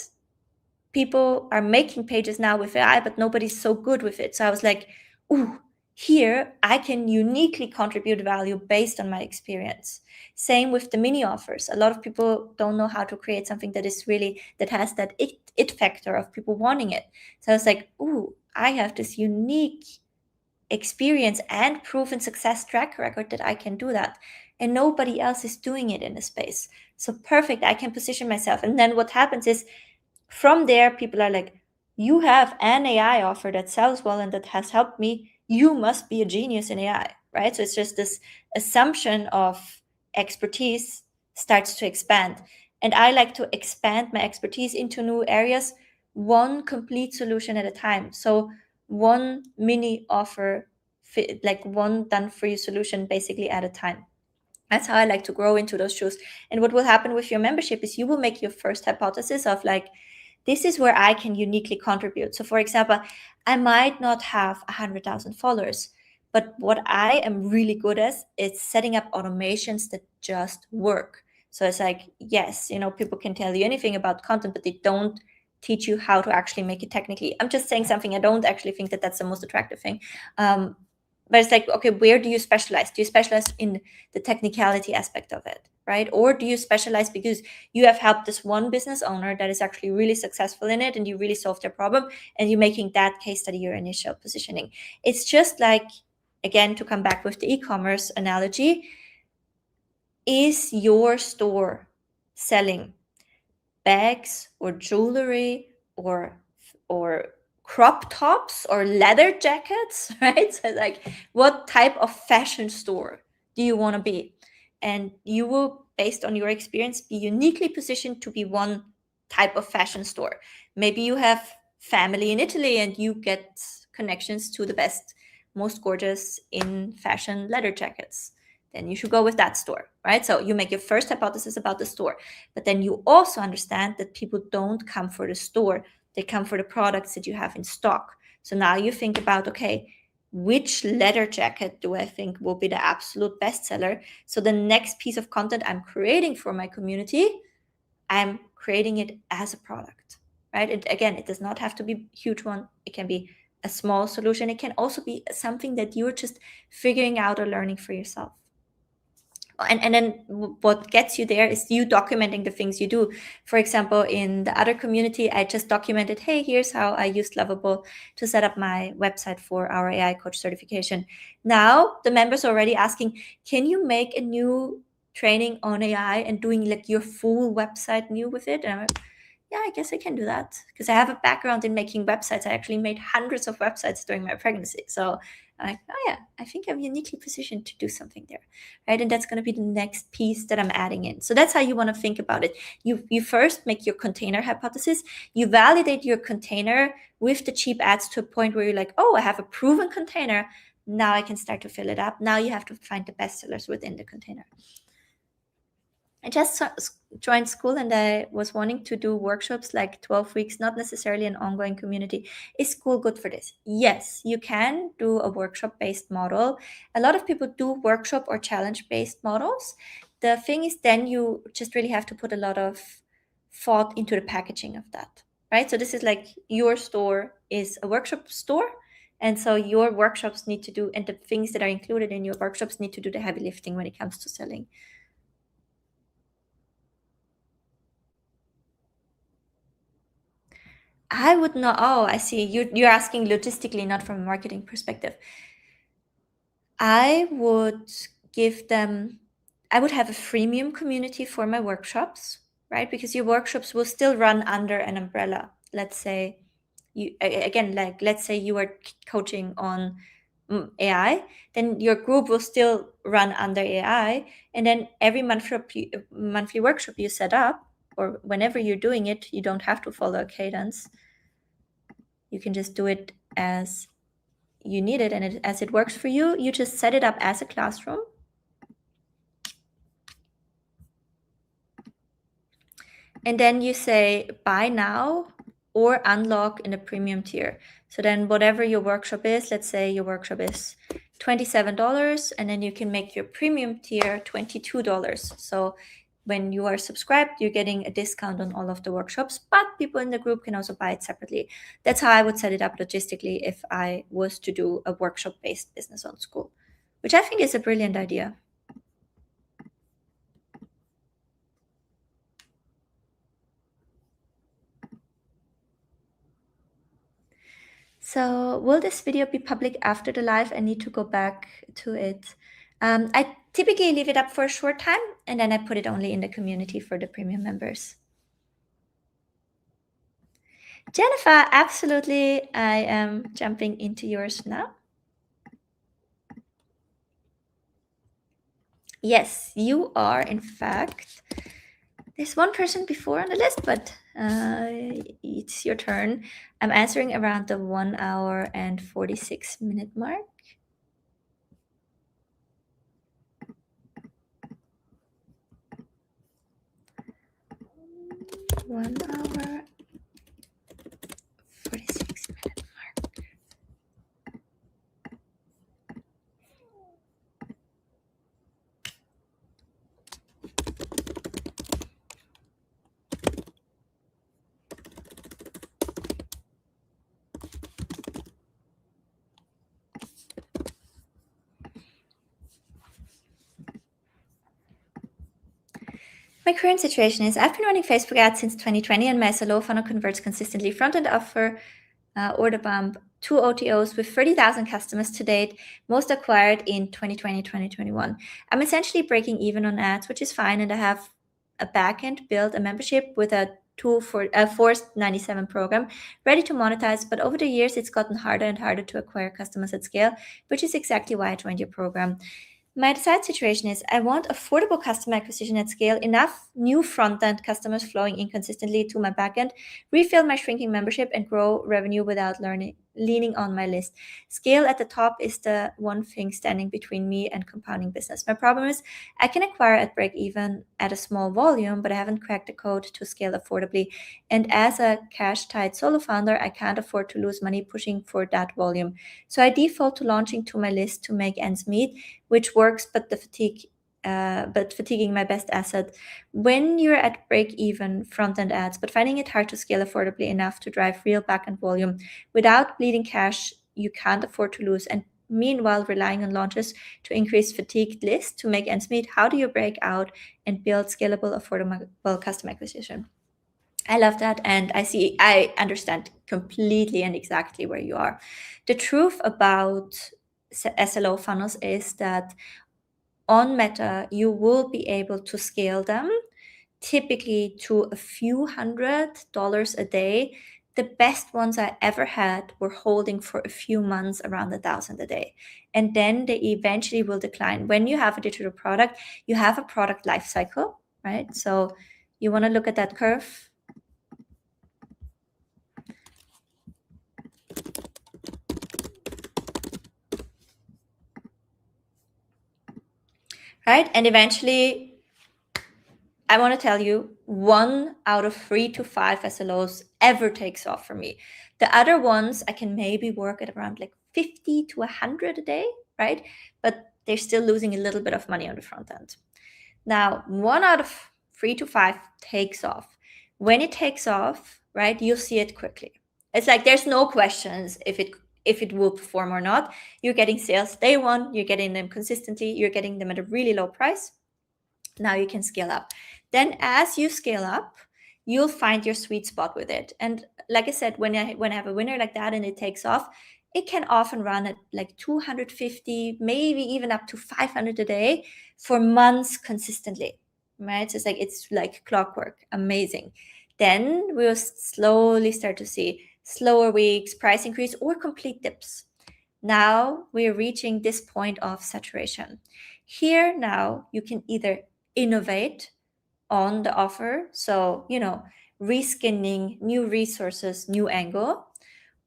people are making pages now with AI, but nobody's so good with it. So I was like, ooh, here I can uniquely contribute value based on my experience. Same with the mini offers. A lot of people don't know how to create something that has that it factor of people wanting it. So I was like, ooh, I have this unique experience and proven success track record that I can do that. And nobody else is doing it in the space. So perfect, I can position myself. And then what happens is from there, people are like, you have an AI offer that sells well and that has helped me. You must be a genius in AI, right? So it's just this assumption of expertise starts to expand. And I like to expand my expertise into new areas, one complete solution at a time. So one mini offer, like one done for you solution basically at a time. That's how I like to grow into those shoes. And what will happen with your membership is you will make your first hypothesis of like, this is where I can uniquely contribute. So, for example, I might not have 100,000 followers, but what I am really good at is setting up automations that just work. So it's like, yes, people can tell you anything about content, but they don't teach you how to actually make it technically. I'm just saying something. I don't actually think that that's the most attractive thing. But it's like, okay, where do you specialize? Do you specialize in the technicality aspect of it, right? Or do you specialize because you have helped this one business owner that is actually really successful in it and you really solved their problem and you're making that case study your initial positioning? It's just like, again, to come back with the e-commerce analogy, is your store selling bags or jewelry or crop tops or leather jackets, right? So like, what type of fashion store do you want to be? And you will, based on your experience, be uniquely positioned to be one type of fashion store. Maybe you have family in Italy and you get connections to the best, most gorgeous in fashion leather jackets. Then you should go with that store, right? So you make your first hypothesis about the store, but then you also understand that people don't come for the store, they come for the products that you have in stock. So now you think about, okay, which leather jacket do I think will be the absolute bestseller? So the next piece of content I'm creating for my community, I'm creating it as a product, right? Again, it does not have to be a huge one. It can be a small solution. It can also be something that you're just figuring out or learning for yourself. And then what gets you there is you documenting the things you do. For example, in the other community, I just documented, hey, here's how I used Lovable to set up my website for our AI coach certification. Now the members are already asking, can you make a new training on AI and doing like your full website new with it? And I'm like, yeah, I guess I can do that because I have a background in making websites. I actually made hundreds of websites during my pregnancy. So I'm like, oh yeah, I think I'm uniquely positioned to do something there, right? And that's going to be the next piece that I'm adding in. So that's how you want to think about it. You first make your container hypothesis. You validate your container with the cheap ads to a point where you're like, oh, I have a proven container. Now I can start to fill it up. Now you have to find the bestsellers within the container. I just joined school and I was wanting to do workshops like 12 weeks, not necessarily an ongoing community. Is school good for this? Yes, you can do a workshop based model. A lot of people do workshop or challenge based models. The thing is, then you just really have to put a lot of thought into the packaging of that, right? So this is like your store is a workshop store. And so your workshops need to do, and the things that are included in your workshops need to do the heavy lifting when it comes to selling. I would not. Oh, I see. You're asking logistically, not from a marketing perspective. I would give them. I would have a freemium community for my workshops, right? Because your workshops will still run under an umbrella. Let's say, again, like let's say you are coaching on AI, then your group will still run under AI. And then every monthly workshop you set up, or whenever you're doing it, you don't have to follow a cadence. You can just do it as you need it, and as it works for you. You just set it up as a classroom. And then you say buy now or unlock in a premium tier. So then whatever your workshop is, let's say your workshop is $27, and then you can make your premium tier $22. So when you are subscribed, you're getting a discount on all of the workshops, but people in the group can also buy it separately. That's how I would set it up logistically if I was to do a workshop-based business on School, which I think is a brilliant idea. So will this video be public after the live? I need to go back to it. I typically leave it up for a short time, and then I put it only in the community for the premium members. Jennifer, absolutely. I am jumping into yours now. Yes, you are, in fact. There's one person before on the list, but it's your turn. I'm answering around the 1 hour and 46-minute mark. 1 hour, 46-minute mark. My current situation is I've been running Facebook ads since 2020, and my SLO funnel converts consistently. Front-end offer, order bump, 2 OTOs with 30,000 customers to date, most acquired in 2020, 2021. I'm essentially breaking even on ads, which is fine, and I have a backend built, a membership with a forced 97 program ready to monetize, but over the years it's gotten harder and harder to acquire customers at scale, which is exactly why I joined your program. My desired situation is I want affordable customer acquisition at scale, enough new front-end customers flowing in consistently to my backend, refill my shrinking membership, and grow revenue without leaning on my list. Scale at the top is the one thing standing between me and compounding business. My problem is I can acquire at break even at a small volume, but I haven't cracked the code to scale affordably. And as a cash-tight solo founder, I can't afford to lose money pushing for that volume. So I default to launching to my list to make ends meet, which works, but fatiguing my best asset. When you're at break-even front-end ads, but finding it hard to scale affordably enough to drive real back-end volume without bleeding cash you can't afford to lose, and meanwhile relying on launches to increase fatigued lists to make ends meet, how do you break out and build scalable, affordable customer acquisition? I love that, and I understand completely and exactly where you are. The truth about SLO funnels is that on Meta, you will be able to scale them typically to a few $100s a day. The best ones I ever had were holding for a few months around 1,000 a day. And then they eventually will decline. When you have a digital product, you have a product life cycle, right? So you want to look at that curve. Right? And eventually, I want to tell you, 1 out of 3 to 5 SLOs ever takes off for me. The other ones, I can maybe work at around like 50 to 100 a day, right? But they're still losing a little bit of money on the front end. Now, 1 out of 3 to 5 takes off. When it takes off, right, you'll see it quickly. It's like there's no questions if it will perform or not. You're getting sales day one, you're getting them consistently, you're getting them at a really low price. Now you can scale up. Then as you scale up, you'll find your sweet spot with it. And like I said, when I have a winner like that and it takes off, it can often run at like 250, maybe even up to 500 a day for months consistently, right? So it's like clockwork, amazing. Then we'll slowly start to see slower weeks, price increase, or complete dips. now we're reaching this point of saturation. Here now you can either innovate on the offer, so reskinning, new resources, new angle,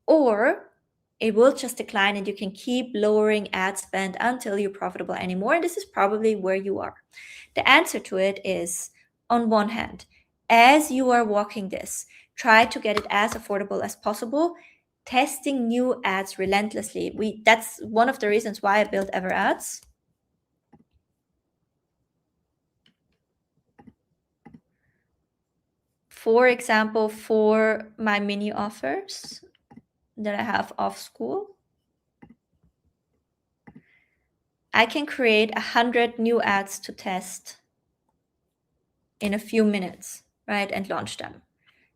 or it will just decline and you can keep lowering ad spend until you're profitable anymore. And this is probably where you are. The answer to it is, on one hand, as you are walking this, try to get it as affordable as possible, testing new ads relentlessly. That's one of the reasons why I built Ever Ads. For example, for my mini offers that I have off school, I can create 100 new ads to test in a few minutes, right? And launch them.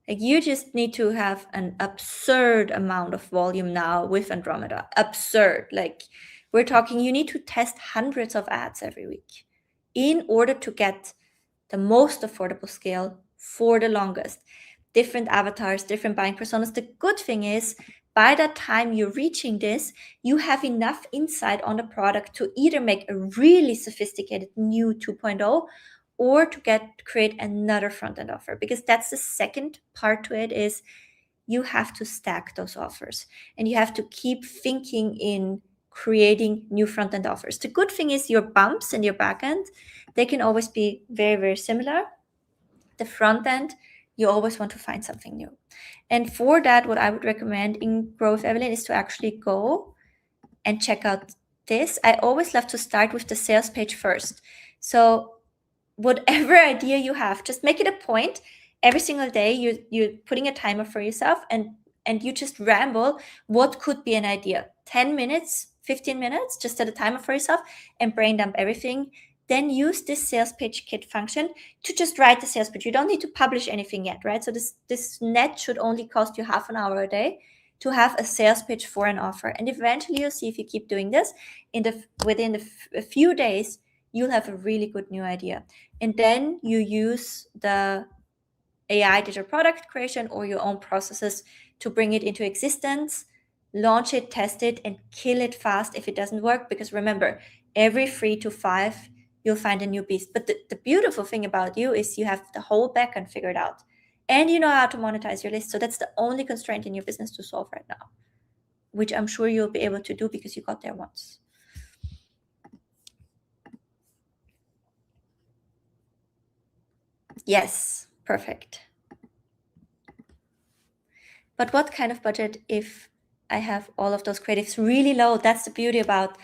Like, you just need to have an absurd amount of volume now with Andromeda. Absurd. Like, we're talking, you need to test hundreds of ads every week in order to get the most affordable scale for the longest. Different avatars, different buying personas. The good thing is, by the time you're reaching this, you have enough insight on the product to either make a really sophisticated new 2.0 or to create another front-end offer. Because that's the second part to it, is you have to stack those offers and you have to keep thinking in creating new front-end offers. The good thing is your bumps and your backend, they can always be very, very similar. The front end, you always want to find something new. And for that, what I would recommend in Growth, Evelyn, is to actually go and check out this. I always love to start with the sales page first. So whatever idea you have, just make it a point every single day. You're putting a timer for yourself and you just ramble. What could be an idea? 10 minutes, 15 minutes, just set a timer for yourself and brain dump everything. Then use this sales page kit function to just write the sales page. You don't need to publish anything yet, right? So this net should only cost you half an hour a day to have a sales page for an offer. And eventually you'll see, if you keep doing this, within a few days, you'll have a really good new idea. And then you use the AI digital product creation or your own processes to bring it into existence, launch it, test it, and kill it fast if it doesn't work. Because remember, every 3 to 5, you'll find a new beast. But the beautiful thing about you is you have the whole backend figured out and you know how to monetize your list. So that's the only constraint in your business to solve right now, which I'm sure you'll be able to do because you got there once. Yes, perfect. But what kind of budget if I have all of those creatives really low? That's the beauty about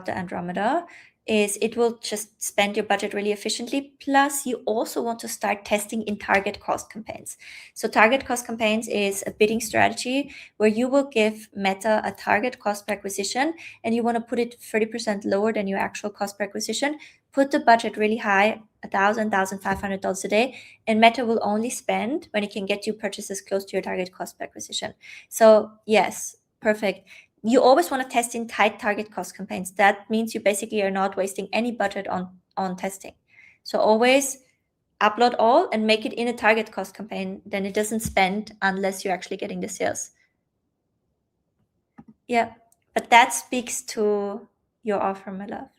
the Andromeda, is it will just spend your budget really efficiently. Plus, you also want to start testing in target cost campaigns. So target cost campaigns is a bidding strategy where you will give Meta a target cost per acquisition and you want to put it 30% lower than your actual cost per acquisition. Put the budget really high, $1,000, $1,500 a day, and Meta will only spend when it can get you purchases close to your target cost per acquisition. So yes, perfect. You always want to test in tight target cost campaigns. That means you basically are not wasting any budget on testing. So always upload all and make it in a target cost campaign. Then it doesn't spend unless you're actually getting the sales. Yeah, but that speaks to your offer, my love.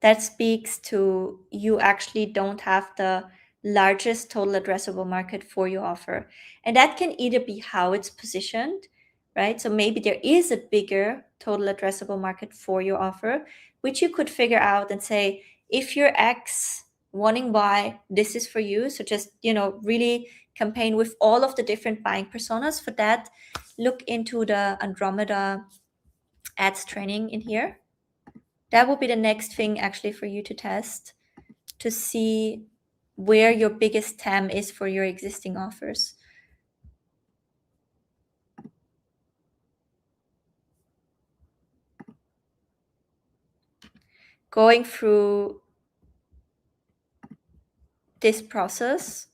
That speaks to you actually don't have the largest total addressable market for your offer. And that can either be how it's positioned, right? So maybe there is a bigger total addressable market for your offer, which you could figure out and say, if you're X wanting Y, this is for you. So just, really campaign with all of the different buying personas. For that, look into the Andromeda ads training in here. That will be the next thing actually for you to test, to see where your biggest TAM is for your existing offers. Going through this process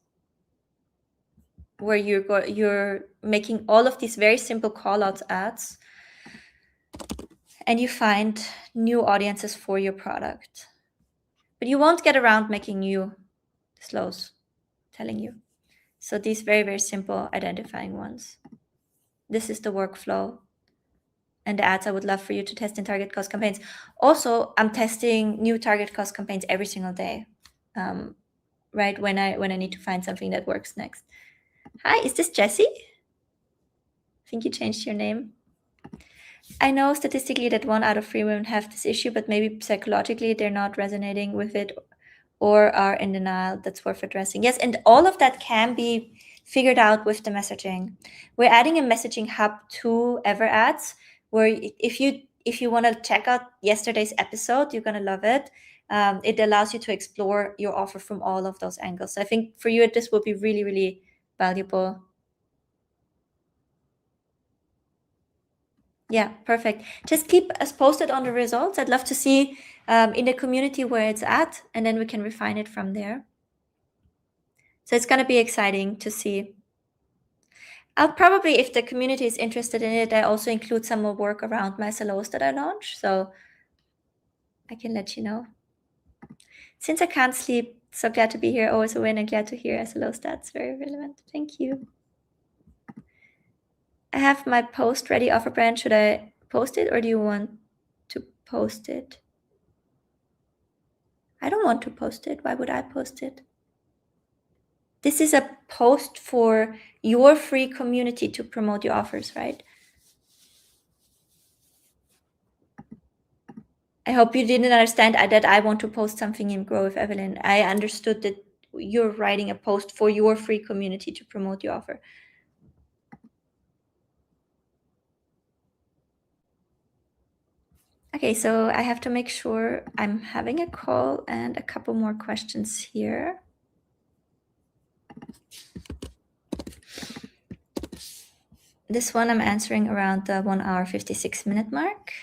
where you're making all of these very simple callouts ads and you find new audiences for your product. But you won't get around making new slows, telling you. So these very, very simple identifying ones. this is the workflow and the ads I would love for you to test in target cost campaigns. Also, I'm testing new target cost campaigns every single day, right? When I need to find something that works next. Hi, is this Jessie? I think you changed your name. I know statistically that 1 out of 3 women have this issue, but maybe psychologically they're not resonating with it or are in denial. That's worth addressing. Yes, and all of that can be figured out with the messaging. We're adding a messaging hub to Ever Ads, where if you want to check out yesterday's episode, you're gonna love it. It allows you to explore your offer from all of those angles. So I think for you, this will be really, really valuable. Yeah, perfect. Just keep us posted on the results. I'd love to see in the community where it's at, and then we can refine it from there. So it's going to be exciting to see. I'll probably, if the community is interested in it, I also include some more work around my SLOs that I launch. So I can let you know. Since I can't sleep, so glad to be here. Always a win and glad to hear SLO stats. Very relevant. Thank you. I have my post ready offer brand. Should I post it or do you want to post it? I don't want to post it. Why would I post it? This is a post for your free community to promote your offers, right? I hope you didn't understand that I want to post something in Grow with Evelyn. I understood that you're writing a post for your free community to promote your offer. Okay, so I have to make sure I'm having a call and a couple more questions here. This one I'm answering around the 1 hour 56 minute mark.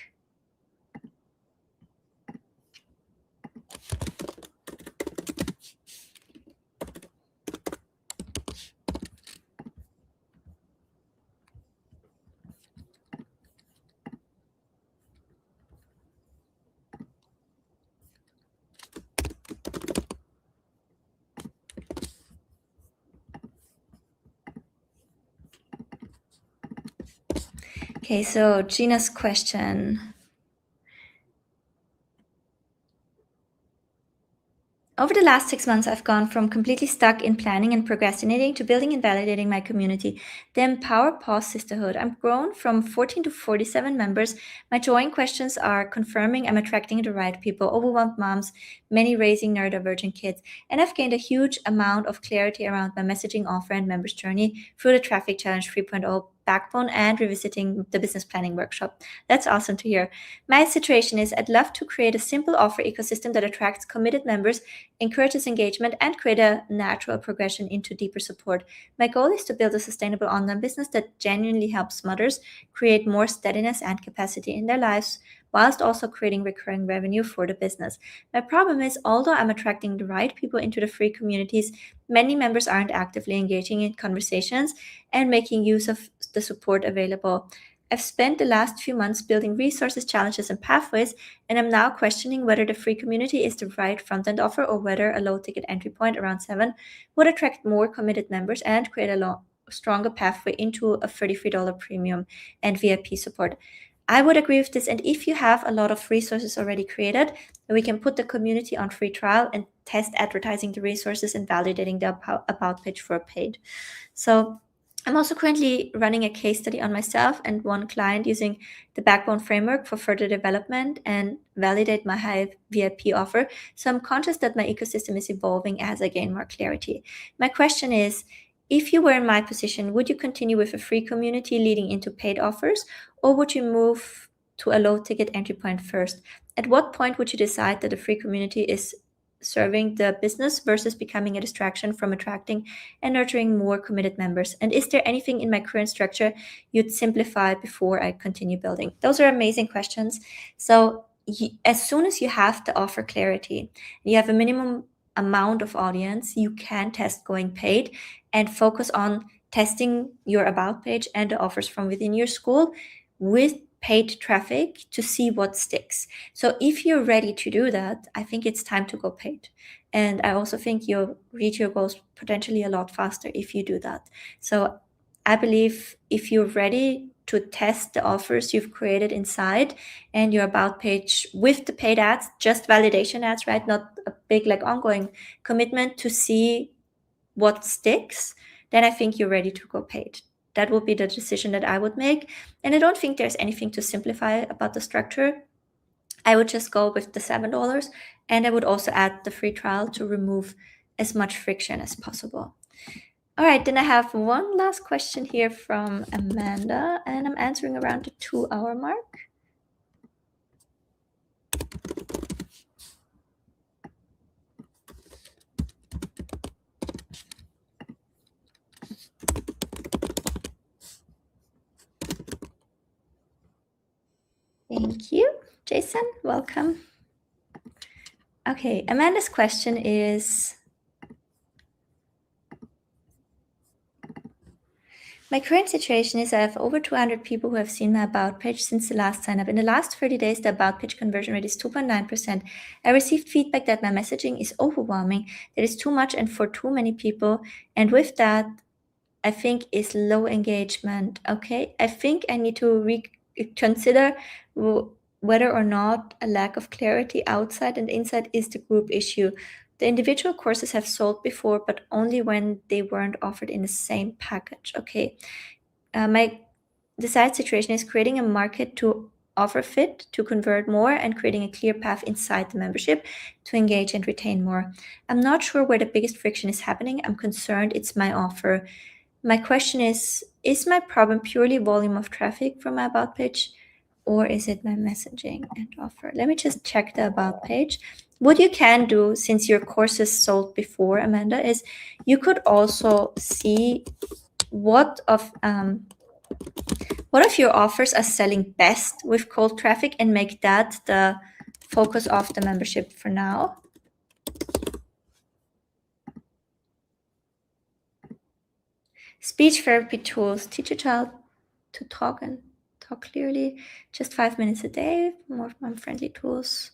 Okay, so Gina's question. Over the last 6 months, I've gone from completely stuck in planning and procrastinating to building and validating my community, the Empower Pause Sisterhood. I'm grown from 14 to 47 members. My join questions are confirming I'm attracting the right people, overwhelmed moms, many raising neurodivergent kids, and I've gained a huge amount of clarity around my messaging offer and members' journey through the Traffic Challenge 3.0 backbone and revisiting the business planning workshop. That's awesome to hear. My situation is I'd love to create a simple offer ecosystem that attracts committed members, encourages engagement, and create a natural progression into deeper support. My goal is to build a sustainable online business that genuinely helps mothers create more steadiness and capacity in their lives, whilst also creating recurring revenue for the business. My problem is, although I'm attracting the right people into the free communities, many members aren't actively engaging in conversations and making use of the support available. I've spent the last few months building resources, challenges, and pathways, and I'm now questioning whether the free community is the right front-end offer or whether a low-ticket entry point around 7 would attract more committed members and create a stronger pathway into a $33 premium and VIP support. I would agree with this, and if you have a lot of resources already created, we can put the community on free trial and test advertising the resources and validating the about page for a paid. So I'm also currently running a case study on myself and one client using the Backbone framework for further development and validate my high VIP offer. So I'm conscious that my ecosystem is evolving as I gain more clarity. My question is, if you were in my position, would you continue with a free community leading into paid offers, or would you move to a low ticket entry point first? At what point would you decide that a free community is serving the business versus becoming a distraction from attracting and nurturing more committed members? And is there anything in my current structure you'd simplify before I continue building? Those are amazing questions. So as soon as you have the offer clarity, you have a minimum amount of audience, you can test going paid and focus on testing your about page and the offers from within your school with paid traffic to see what sticks. So if you're ready to do that, I think it's time to go paid. And I also think you'll reach your goals potentially a lot faster if you do that. So I believe if you're ready to test the offers you've created inside and your about page with the paid ads, just validation ads, right? Not a big like ongoing commitment to see what sticks, then I think you're ready to go paid. That would be the decision that I would make. And I don't think there's anything to simplify about the structure. I would just go with the $7, and I would also add the free trial to remove as much friction as possible. All right, then I have one last question here from Amanda, and I'm answering around the 2-hour mark. Thank you, Jason. Welcome. Okay, Amanda's question is, my current situation is I have over 200 people who have seen my About page since the last sign up. In the last 30 days, the About page conversion rate is 2.9%. I received feedback that my messaging is overwhelming, that is too much and for too many people. And with that, I think is low engagement. Okay, I think I need to reconsider whether or not a lack of clarity outside and inside is the group issue. The individual courses have sold before, but only when they weren't offered in the same package. Okay, my desired situation is creating a market to offer fit, to convert more, and creating a clear path inside the membership to engage and retain more. I'm not sure where the biggest friction is happening. I'm concerned it's my offer. My question is my problem purely volume of traffic from my About page, or is it my messaging and offer? Let me just check the About page. What you can do, since your course is sold before, Amanda, is you could also see what of your offers are selling best with cold traffic and make that the focus of the membership for now. Speech therapy tools teach a child to talk and talk clearly. Just 5 minutes a day. More mom-friendly tools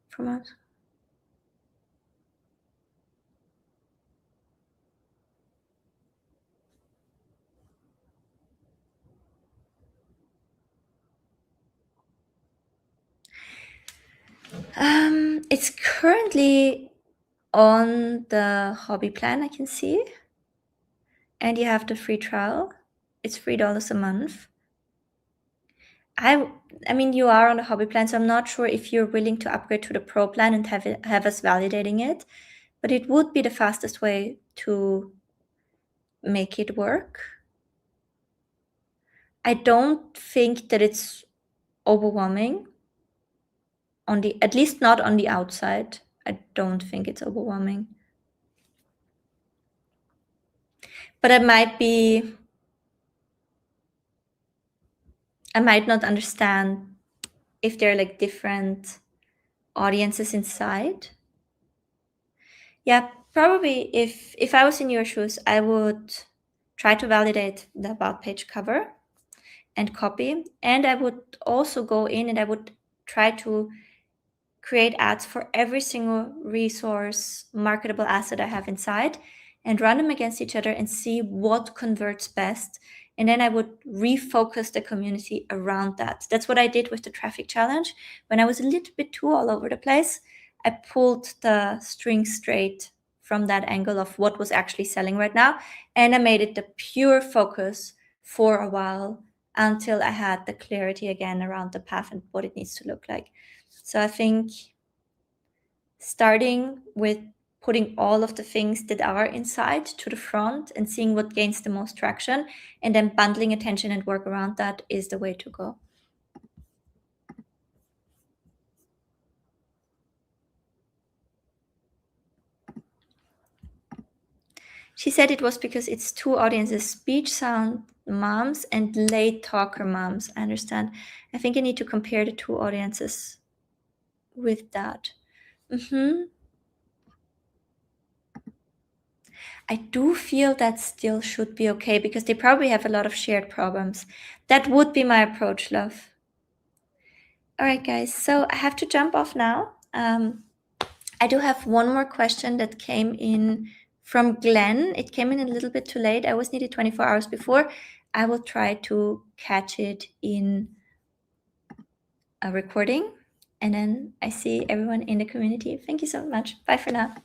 from us. It's currently on the hobby plan, I can see. And you have the free trial. It's $3 a month. I mean, you are on the hobby plan, so I'm not sure if you're willing to upgrade to the pro plan and have us validating it, but it would be the fastest way to make it work. I don't think that it's overwhelming at least not on the outside. I don't think it's overwhelming. But I might not understand if there are like different audiences inside. Yeah, probably if I was in your shoes, I would try to validate the About page cover and copy. And I would also go in and I would try to create ads for every single resource marketable asset I have inside and run them against each other and see what converts best. And then I would refocus the community around that. That's what I did with the traffic challenge. When I was a little bit too all over the place, I pulled the string straight from that angle of what was actually selling right now. And I made it the pure focus for a while until I had the clarity again around the path and what it needs to look like. So I think starting with putting all of the things that are inside to the front and seeing what gains the most traction and then bundling attention and work around that is the way to go. She said it was because it's two audiences, speech sound moms and late talker moms. I understand. I think I need to compare the two audiences with that. I do feel that still should be okay because they probably have a lot of shared problems. That would be my approach, love. All right, guys. So I have to jump off now. I do have one more question that came in From Glenn, it came in a little bit too late. I was needed 24 hours before. I will try to catch it in a recording. And then I see everyone in the community. Thank you so much. Bye for now.